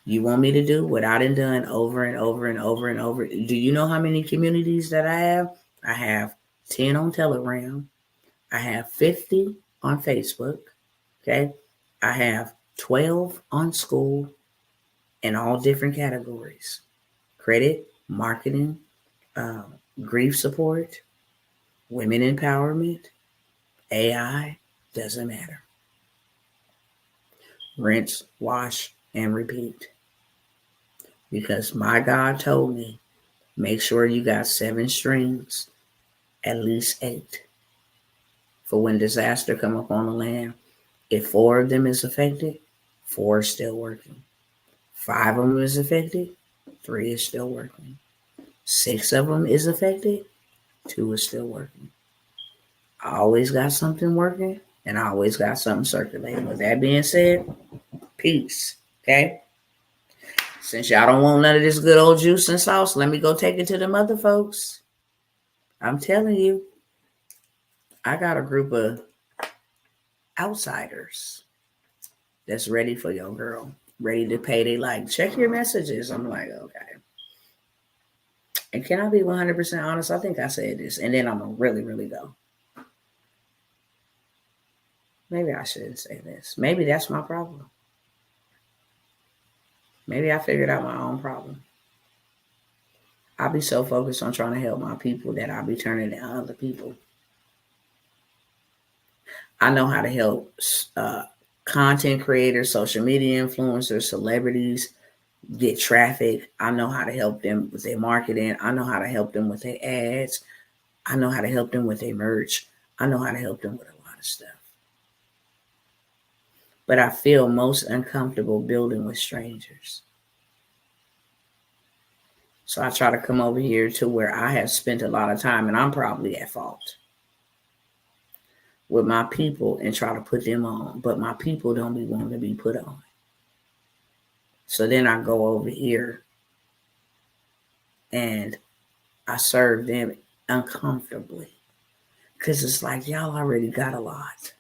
You want me to do what I done over and over and over and over. Do you know how many communities that I have? I have 10 on Telegram. I have 50 on Facebook. Okay. I have 12 on school. in all different categories: credit, marketing, grief support, women empowerment, AI, doesn't matter. Rinse, wash, and repeat. Because my God told me, make sure you got 7 strings, at least 8. For when disaster come upon the land, if 4 of them is affected, 4 is still working. 5 of them is affected, 3 is still working. 6 of them is affected, 2 is still working. I always got something working, and I always got something circulating. With that being said, peace. Okay? Since y'all don't want none of this good old juice and sauce, let me go take it to the mother folks. I'm telling you, I got a group of outsiders that's ready for your girl, ready to pay. They like, check your messages. I'm like, okay. And can I be 100% honest? I think I said this, and then I'm going to really, really go. Maybe I shouldn't say this. Maybe that's my problem. Maybe I figured out my own problem. I'll be so focused on trying to help my people that I'll be turning down other people. I know how to help content creators, social media influencers, celebrities get traffic. I know how to help them with their marketing. I know how to help them with their ads. I know how to help them with their merch. I know how to help them with a lot of stuff. But I feel most uncomfortable building with strangers. So I try to come over here to where I have spent a lot of time, and I'm probably at fault, with my people and try to put them on. But my people don't be wanting to be put on. So then I go over here and I serve them uncomfortably. Because it's like, y'all already got a lot.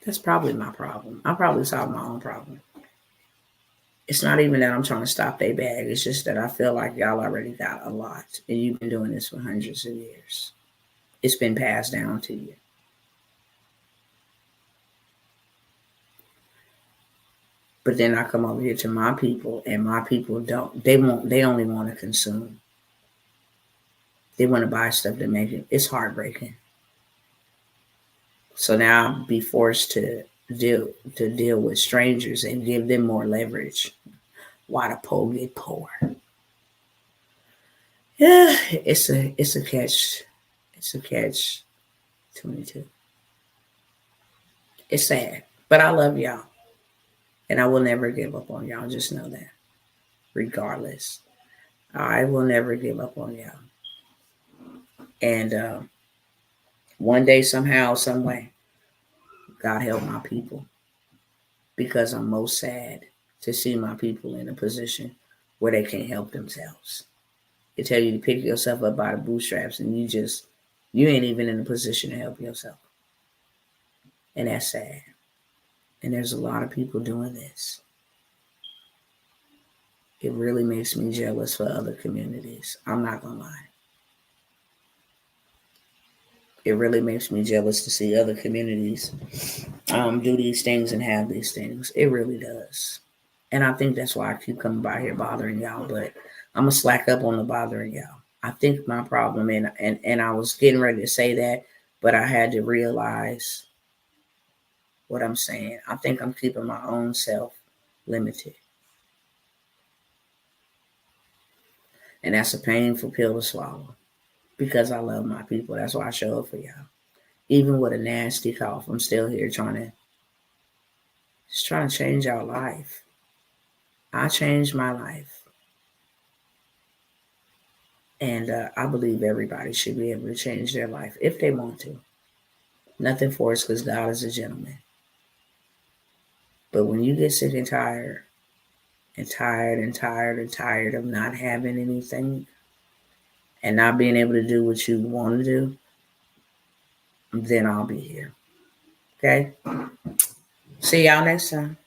That's probably my problem. I probably solved my own problem. It's not even that I'm trying to stop their bag. It's just that I feel like y'all already got a lot. And you've been doing this for hundreds of years. It's been passed down to you. But then I come over here to my people, and my people don't. They only want to consume. They want to buy stuff to make it. It's heartbreaking. So now I'll be forced to deal with strangers and give them more leverage. Why the poor get poor? Yeah, it's a catch. It's a catch 22. It's sad, but I love y'all. And I will never give up on y'all. Just know that. Regardless. I will never give up on y'all. And one day, somehow, some way, God help my people. Because I'm most sad to see my people in a position where they can't help themselves. They tell you to pick yourself up by the bootstraps, and you ain't even in a position to help yourself. And that's sad. And there's a lot of people doing this. It really makes me jealous for other communities. I'm not going to lie. It really makes me jealous to see other communities do these things and have these things. It really does. And I think that's why I keep coming by here bothering y'all. But I'm going to slack up on the bothering y'all. I think my problem, and I was getting ready to say that, but I had to realize what I'm saying. I think I'm keeping my own self limited. And that's a painful pill to swallow because I love my people. That's why I show up for y'all. Even with a nasty cough, I'm still here trying to change our life. I changed my life. And I believe everybody should be able to change their life if they want to. Nothing forced because God is a gentleman. But when you get sick and tired of not having anything and not being able to do what you want to do, then I'll be here. Okay? See y'all next time.